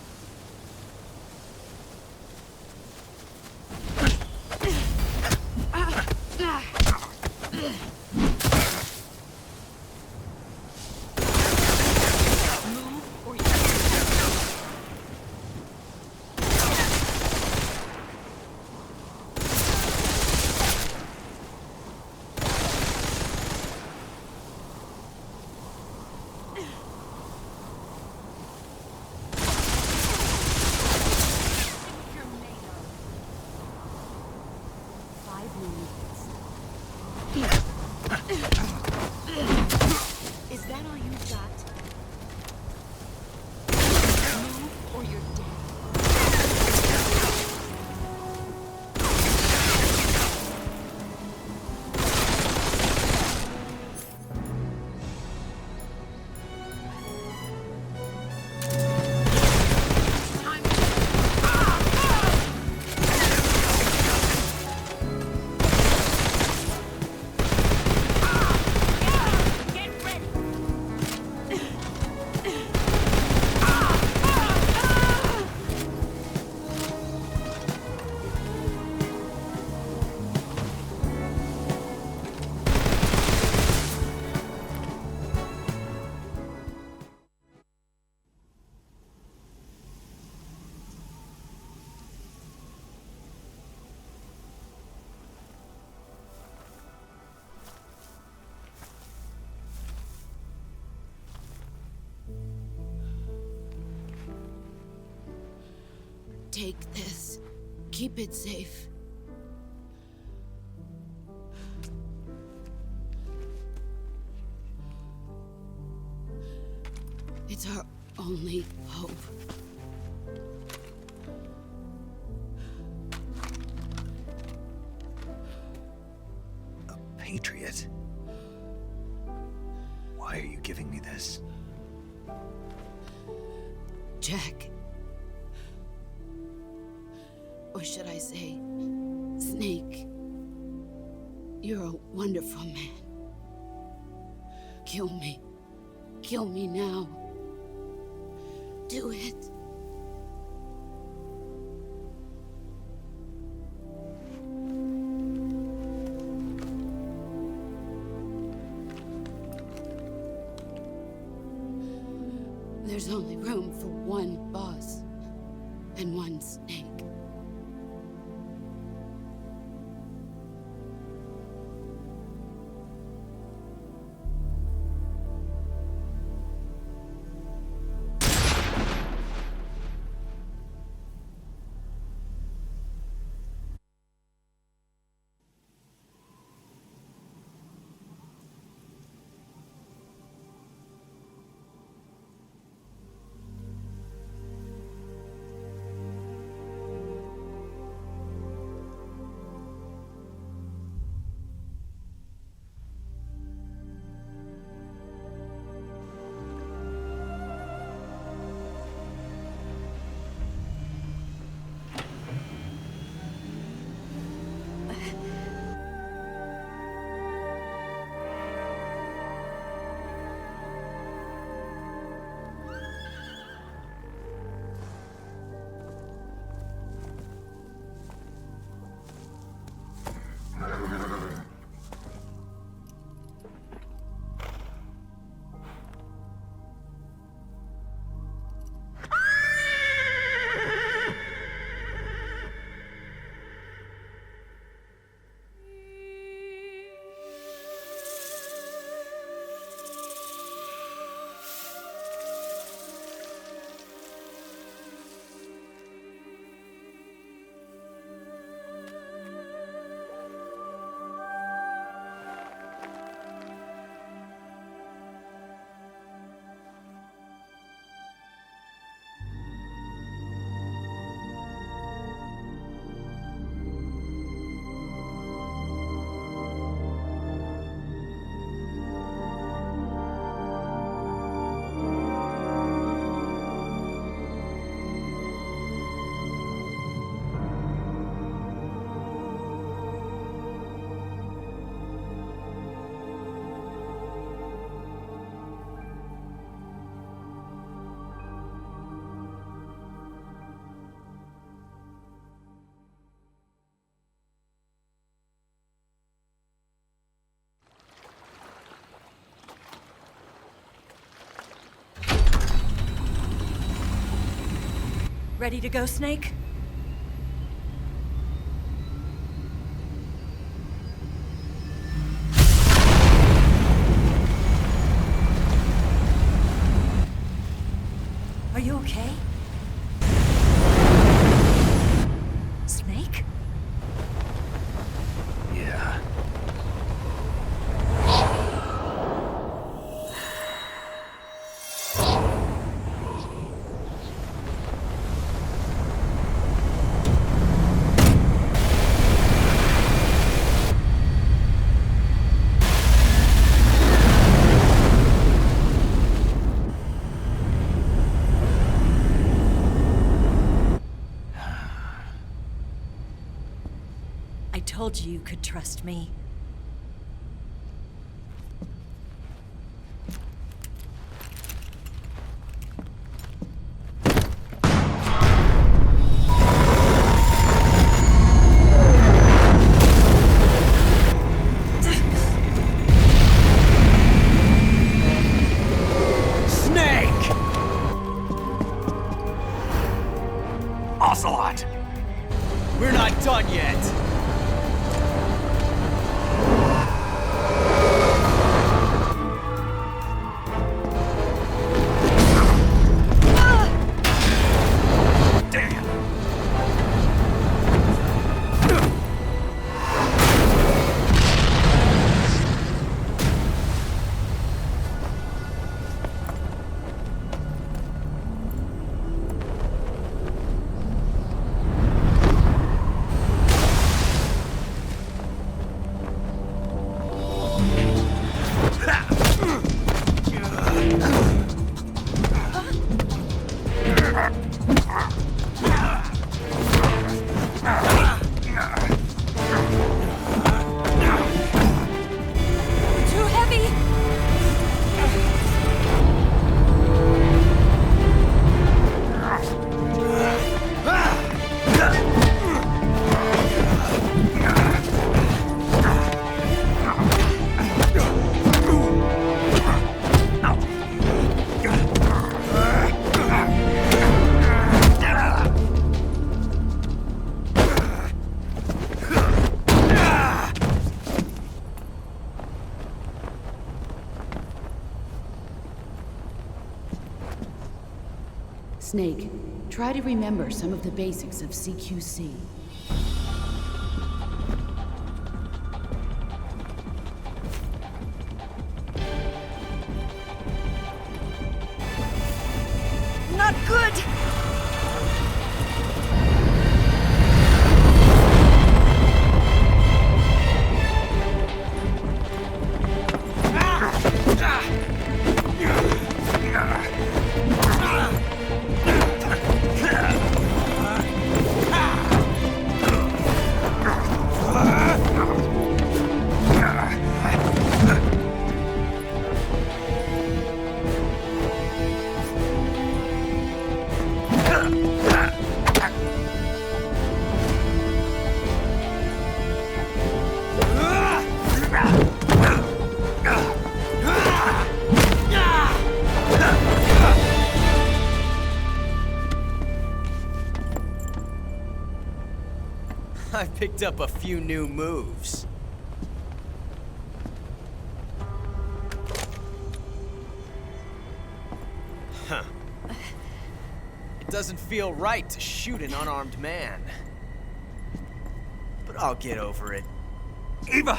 Is that all you've got? Move or you're dead. Take this. Keep it safe. It's our only hope. A patriot? Why are you giving me this? Jack. Or should I say, Snake? You're a wonderful man. Kill me. Kill me now. Do it. There's only room for one boss and one snake. Ready to go, Snake? Are you okay? Snake? Yeah. I told you you could trust me. Snake! Ocelot! We're not done yet! Snake, try to remember some of the basics of CQC. Not good! I picked up a few new moves. Huh. It doesn't feel right to shoot an unarmed man. But I'll get over it. Eva!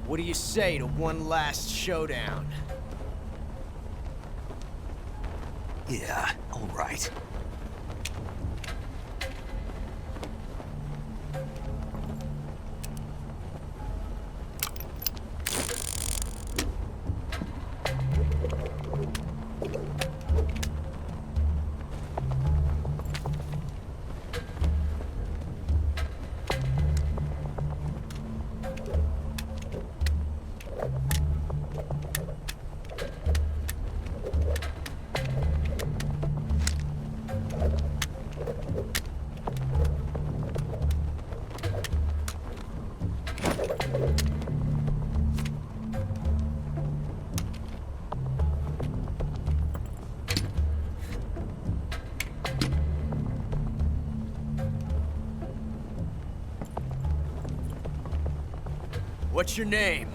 What do you say to one last showdown? Yeah, all right. What's your name?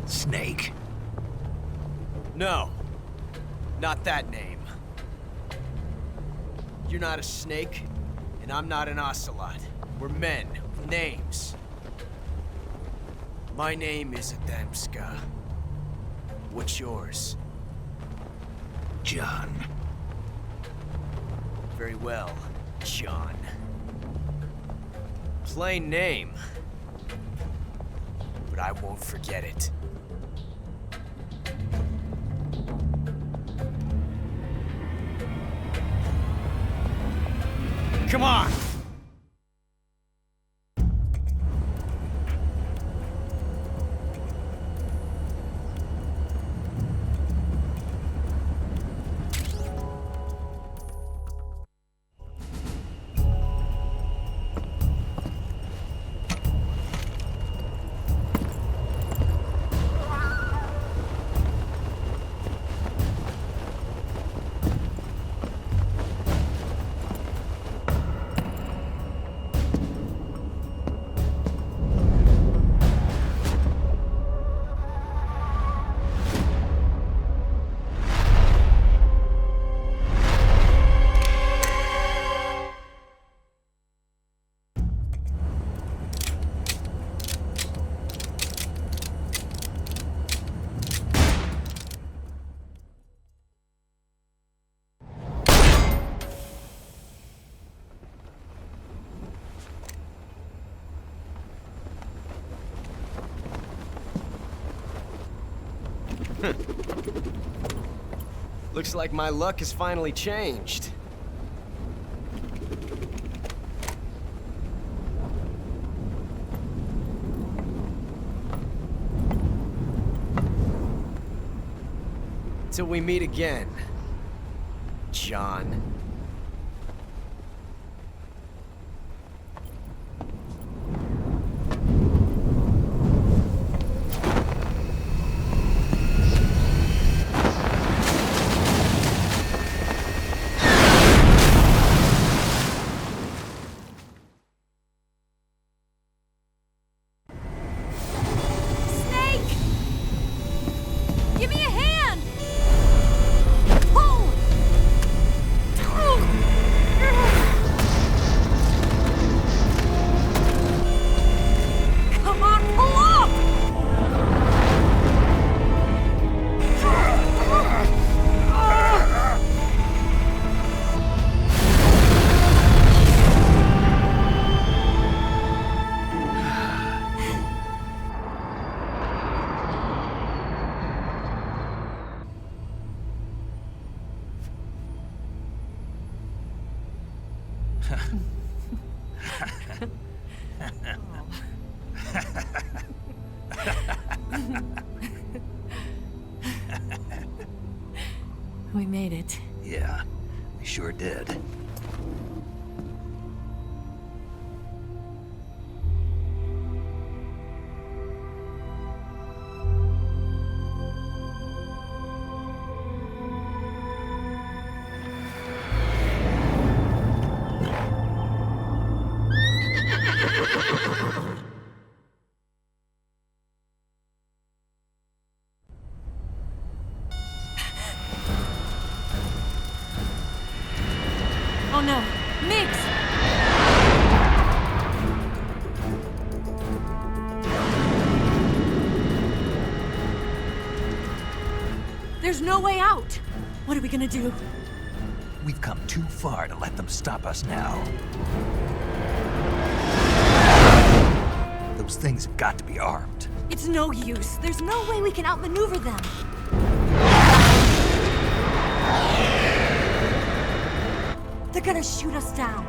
Snake. No. Not that name. You're not a snake, and I'm not an ocelot. We're men with names. My name is Adamska. What's yours? John. Very well, John. Plain name. But I won't forget it. Come on! Looks like my luck has finally changed. Till we meet again, John. We made it. Yeah, we sure did. Oh no, Mix! There's no way out! What are we gonna do? We've come too far to let them stop us now. Those things have got to be armed. It's no use. There's no way we can outmaneuver them. They're gonna shoot us down.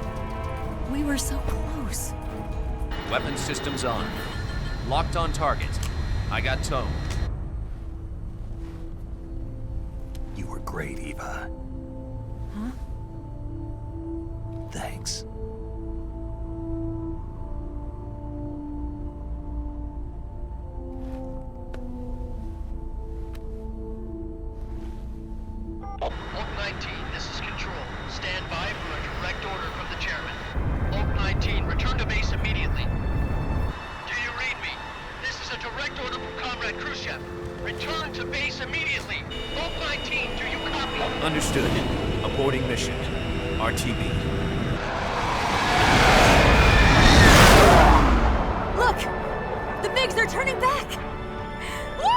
We were so close. Weapon systems on. Locked on target. I got towed. You were great, Eva. Huh? Thanks. Oak 19, this is Control. Stand by for a direct order from the chairman. Oak 19, return to base immediately. To base immediately. Vault 19, do you copy? Understood. Aborting mission. RTB. Look! The MiGs, they're turning back! Woo!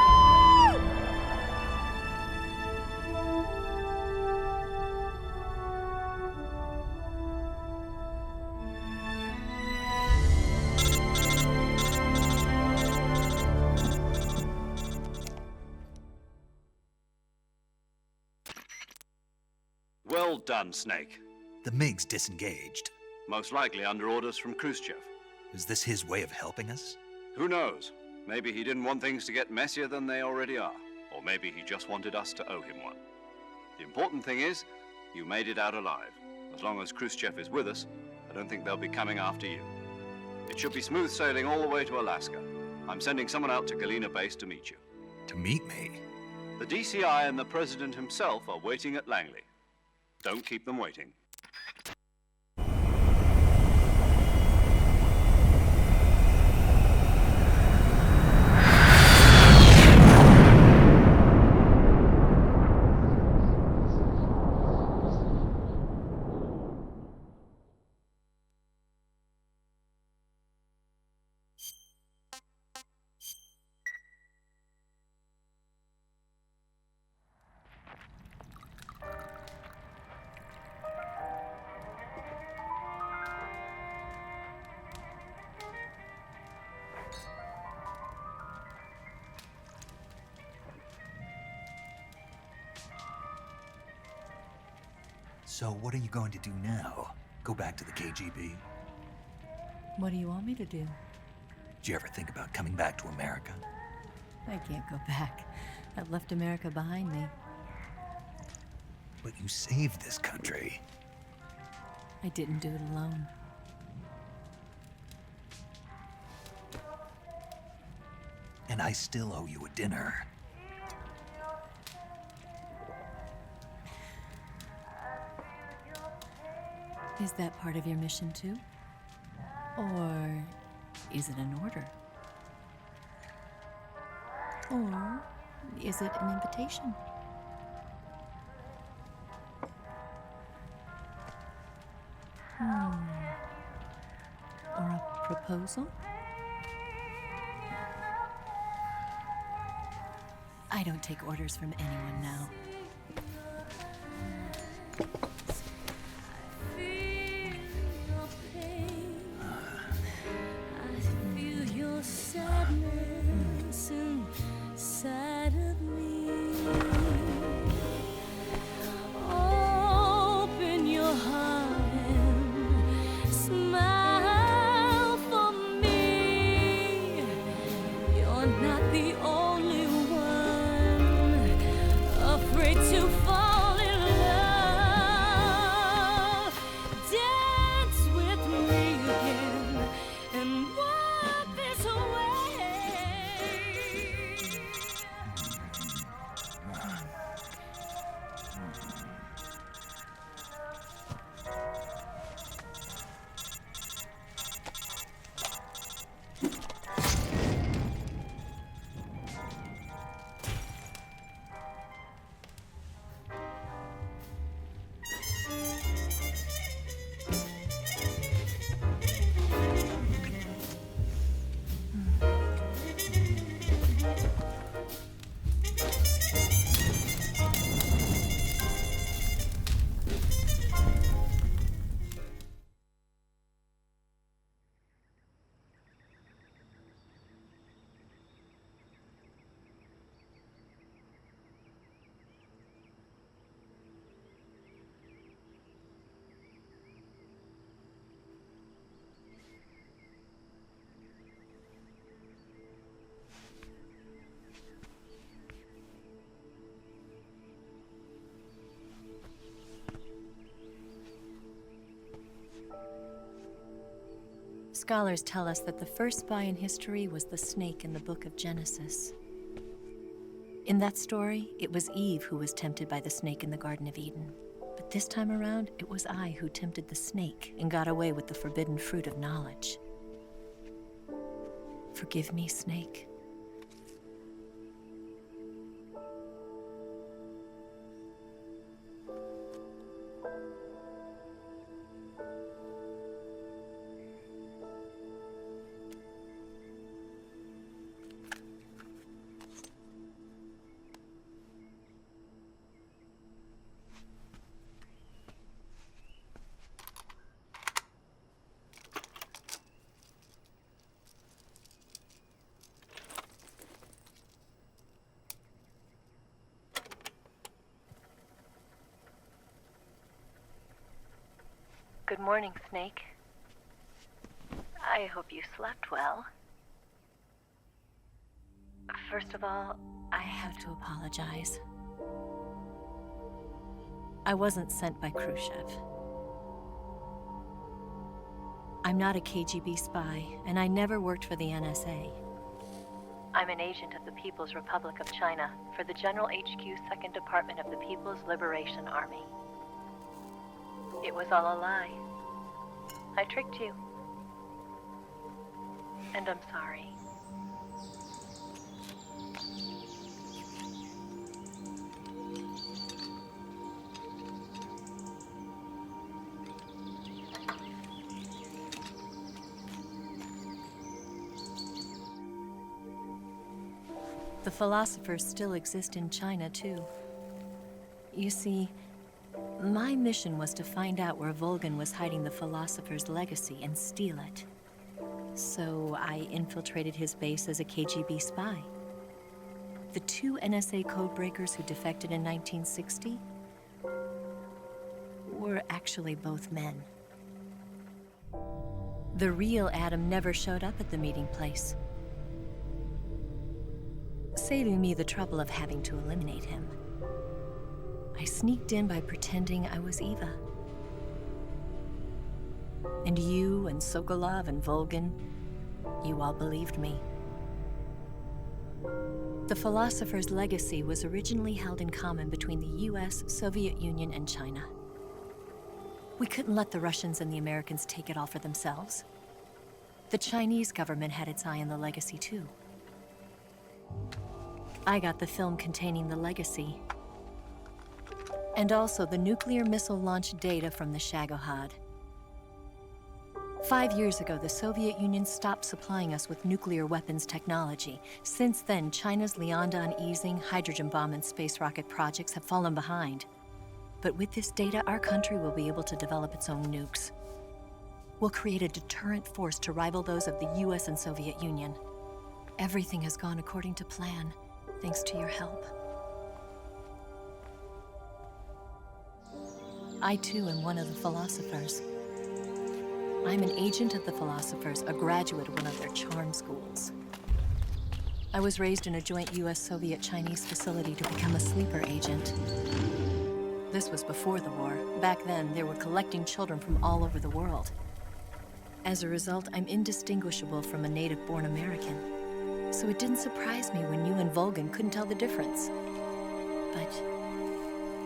Well done, Snake. The MiGs disengaged. Most likely under orders from Khrushchev. Is this his way of helping us? Who knows? Maybe he didn't want things to get messier than they already are. Or maybe he just wanted us to owe him one. The important thing is, you made it out alive. As long as Khrushchev is with us, I don't think they'll be coming after you. It should be smooth sailing all the way to Alaska. I'm sending someone out to Galena Base to meet you. To meet me? The DCI and the President himself are waiting at Langley. Don't keep them waiting. So what are you going to do now? Go back to the KGB? What do you want me to do? Did you ever think about coming back to America? I can't go back. I've left America behind me. But you saved this country. I didn't do it alone. And I still owe you a dinner. Is that part of your mission too? Or is it an order? Or is it an invitation? Or a proposal? I don't take orders from anyone now. Scholars tell us that the first spy in history was the snake in the book of Genesis. In that story, it was Eve who was tempted by the snake in the Garden of Eden. But this time around, it was I who tempted the snake and got away with the forbidden fruit of knowledge. Forgive me, snake. Good morning, Snake. I hope you slept well. First of all, I have to apologize. I wasn't sent by Khrushchev. I'm not a KGB spy, and I never worked for the NSA. I'm an agent of the People's Republic of China for the General HQ 2nd Department of the People's Liberation Army. It was all a lie. I tricked you. And I'm sorry. The philosophers still exist in China, too. You see, my mission was to find out where Volgin was hiding the philosopher's legacy and steal it. So I infiltrated his base as a KGB spy. The 2 NSA codebreakers who defected in 1960 were actually both men. The real Adam never showed up at the meeting place, saving me the trouble of having to eliminate him. I sneaked in by pretending I was Eva. And you and Sokolov and Volgin, you all believed me. The philosopher's legacy was originally held in common between the US, Soviet Union, and China. We couldn't let the Russians and the Americans take it all for themselves. The Chinese government had its eye on the legacy, too. I got the film containing the legacy, and also the nuclear missile launch data from the Shagohod. 5 years ago, the Soviet Union stopped supplying us with nuclear weapons technology. Since then, China's Liaodong easing, hydrogen bomb, and space rocket projects have fallen behind. But with this data, our country will be able to develop its own nukes. We'll create a deterrent force to rival those of the US and Soviet Union. Everything has gone according to plan, thanks to your help. I, too, am one of the philosophers. I'm an agent of the philosophers, a graduate of one of their charm schools. I was raised in a joint US-Soviet-Chinese facility to become a sleeper agent. This was before the war. Back then, they were collecting children from all over the world. As a result, I'm indistinguishable from a native-born American. So it didn't surprise me when you and Volgin couldn't tell the difference. But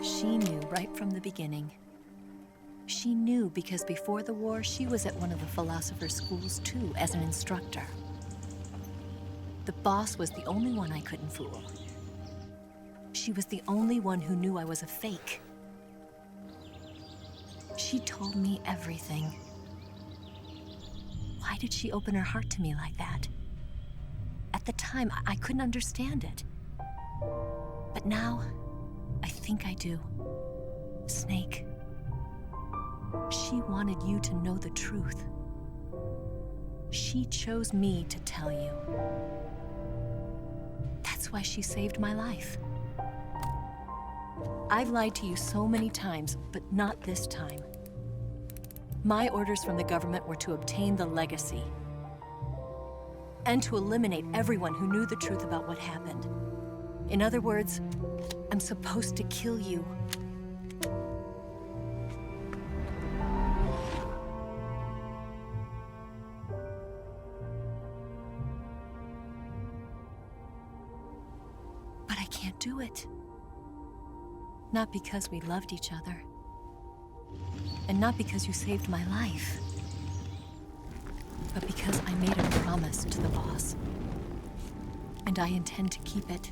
she knew right from the beginning. She knew because before the war, she was at one of the philosopher's schools too, as an instructor. The boss was the only one I couldn't fool. She was the only one who knew I was a fake. She told me everything. Why did she open her heart to me like that? At the time, I couldn't understand it. But now, I think I do. Snake. She wanted you to know the truth. She chose me to tell you. That's why she saved my life. I've lied to you so many times, but not this time. My orders from the government were to obtain the legacy and to eliminate everyone who knew the truth about what happened. In other words, I'm supposed to kill you. But I can't do it. Not because we loved each other. And not because you saved my life. But because I made a promise to the boss. And I intend to keep it.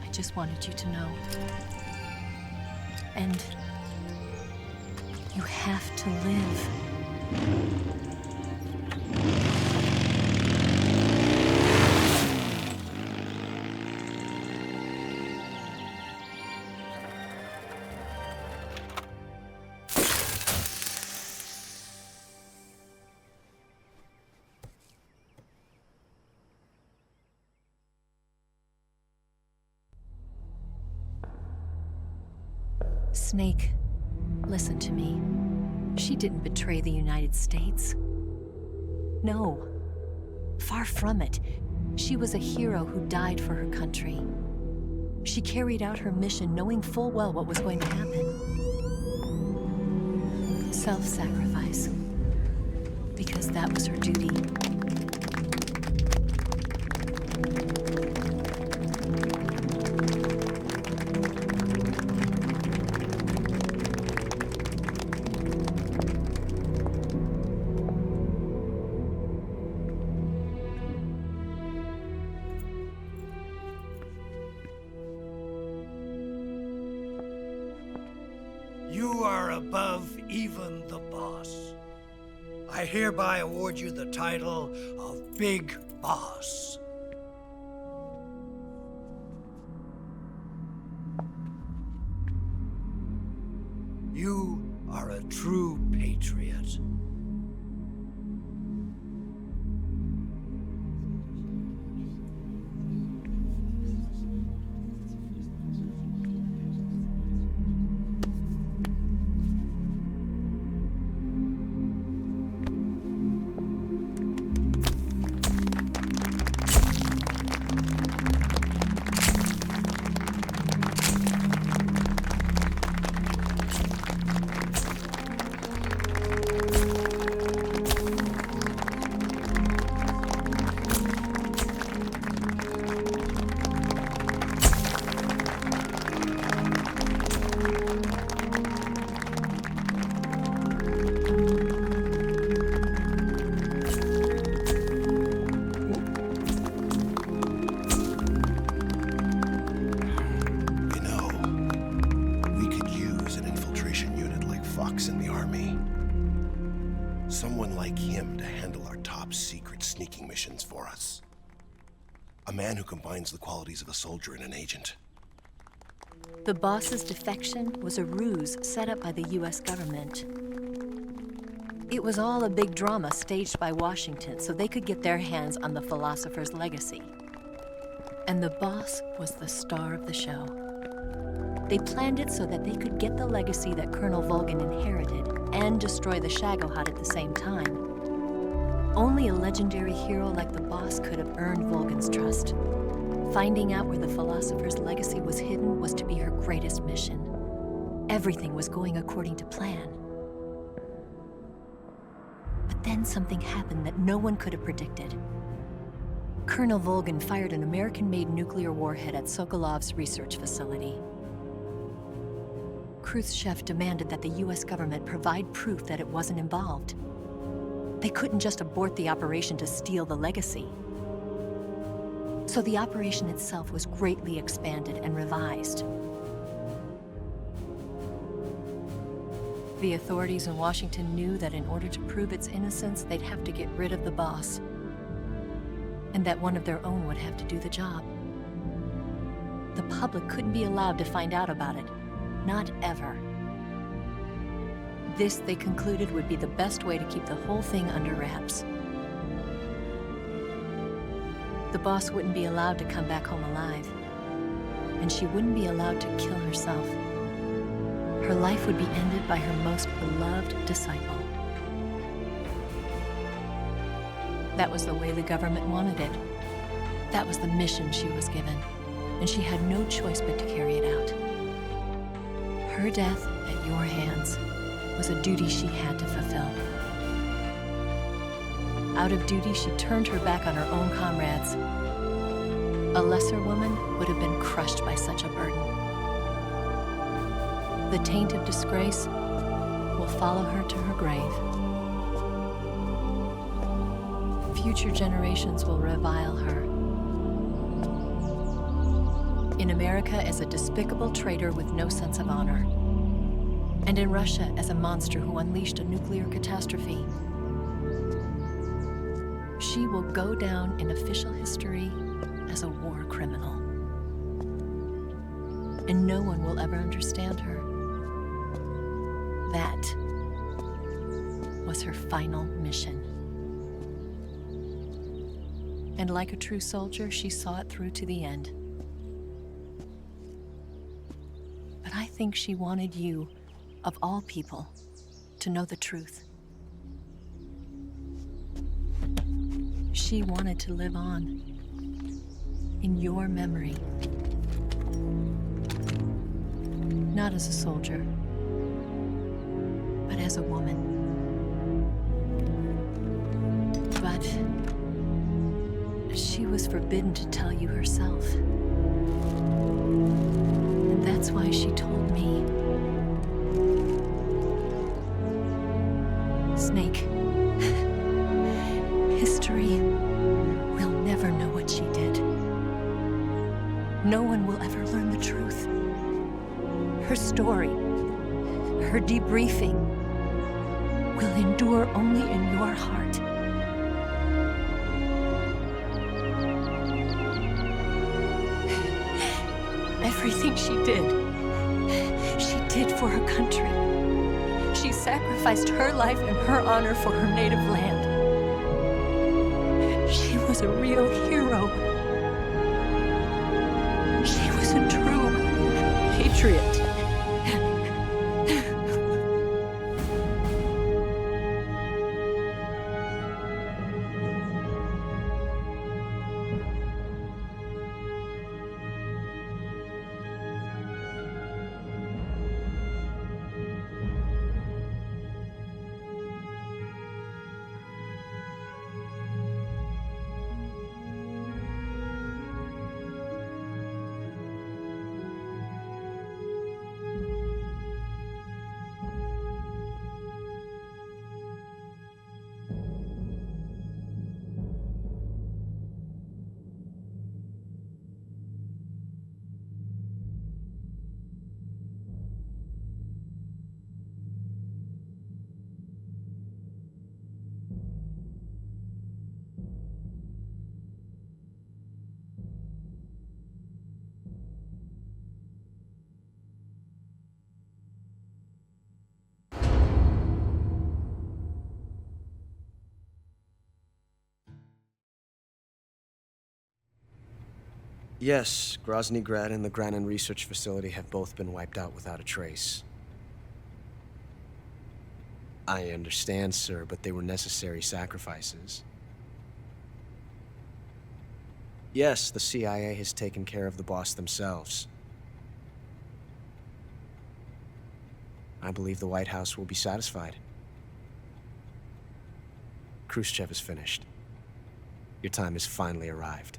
I just wanted you to know. And you have to live. Snake, Listen to me. She didn't betray the United States. No. Far from it. She was a hero who died for her country. She carried out her mission knowing full well what was going to happen. Self-sacrifice. Because that was her duty. You are above even the boss. I hereby award you the title of Big Boss. You are a true patriot. Someone like him to handle our top secret sneaking missions for us. A man who combines the qualities of a soldier and an agent. The boss's defection was a ruse set up by the US government. It was all a big drama staged by Washington so they could get their hands on the philosopher's legacy. And the boss was the star of the show. They planned it so that they could get the legacy that Colonel Volgin inherited and destroy the Shagohod at the same time. Only a legendary hero like the boss could have earned Volgin's trust. Finding out where the philosopher's legacy was hidden was to be her greatest mission. Everything was going according to plan. But then something happened that no one could have predicted. Colonel Volgin fired an American-made nuclear warhead at Sokolov's research facility. Khrushchev demanded that the US government provide proof that it wasn't involved. They couldn't just abort the operation to steal the legacy. So the operation itself was greatly expanded and revised. The authorities in Washington knew that in order to prove its innocence, they'd have to get rid of the boss, and that one of their own would have to do the job. The public couldn't be allowed to find out about it. Not ever. This, they concluded, would be the best way to keep the whole thing under wraps. The boss wouldn't be allowed to come back home alive, and she wouldn't be allowed to kill herself. Her life would be ended by her most beloved disciple. That was the way the government wanted it. That was the mission she was given, and she had no choice but to carry it out. Her death at your hands was a duty she had to fulfill. Out of duty, she turned her back on her own comrades. A lesser woman would have been crushed by such a burden. The taint of disgrace will follow her to her grave. Future generations will revile her. In America as a despicable traitor with no sense of honor. And in Russia as a monster who unleashed a nuclear catastrophe. She will go down in official history as a war criminal. And no one will ever understand her. That was her final mission. And like a true soldier, she saw it through to the end. But I think she wanted you of all people, to know the truth. She wanted to live on, in your memory. Not as a soldier, but as a woman. But she was forbidden to tell you herself. And that's why she told me. Snake, history will never know what she did. No one will ever learn the truth. Her story, her debriefing, will endure only in your heart. Everything she did for her country. She sacrificed her life and her honor for her native land. She was a real hero. She was a true patriot. Yes, Grozny Grad and the Granin Research Facility have both been wiped out without a trace. I understand, sir, but they were necessary sacrifices. Yes, the CIA has taken care of the boss themselves. I believe the White House will be satisfied. Khrushchev is finished. Your time has finally arrived.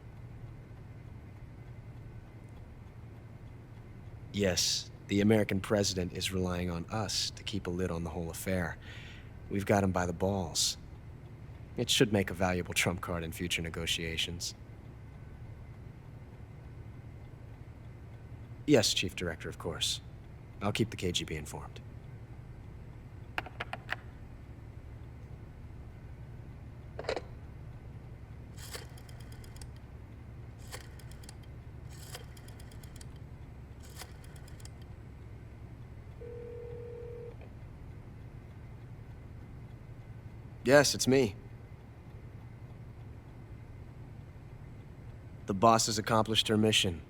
Yes, the American president is relying on us to keep a lid on the whole affair. We've got him by the balls. It should make a valuable trump card in future negotiations. Yes, Chief Director, of course. I'll keep the KGB informed. Yes, it's me. The boss has accomplished her mission.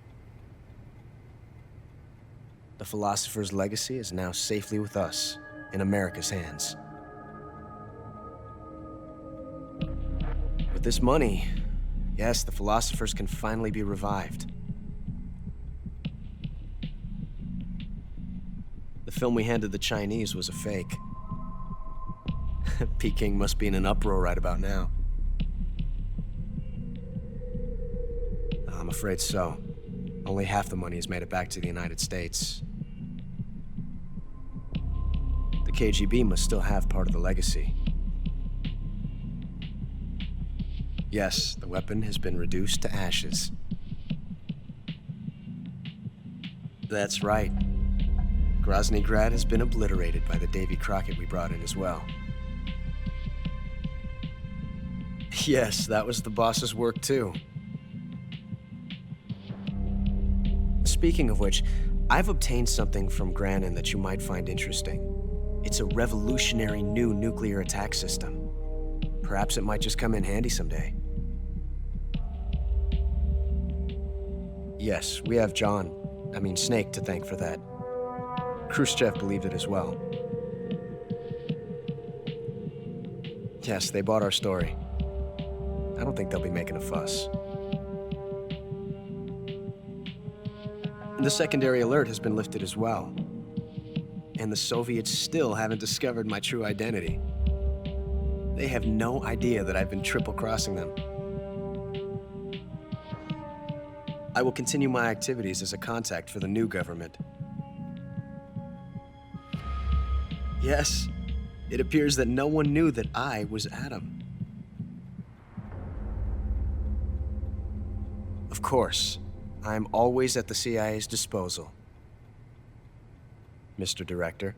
The philosopher's legacy is now safely with us, in America's hands. With this money, yes, the philosophers can finally be revived. The film we handed the Chinese was a fake. Peking must be in an uproar right about now. I'm afraid so. Only half the money has made it back to the United States. The KGB must still have part of the legacy. Yes, the weapon has been reduced to ashes. That's right. Grozny Grad has been obliterated by the Davy Crockett we brought in as well. Yes, that was the boss's work too. Speaking of which, I've obtained something from Granin that you might find interesting. It's a revolutionary new nuclear attack system. Perhaps it might just come in handy someday. Yes, we have Snake to thank for that. Khrushchev believed it as well. Yes, they bought our story. I don't think they'll be making a fuss. The secondary alert has been lifted as well. And the Soviets still haven't discovered my true identity. They have no idea that I've been triple-crossing them. I will continue my activities as a contact for the new government. Yes, it appears that no one knew that I was Adam. Of course, I am always at the CIA's disposal, Mr. Director.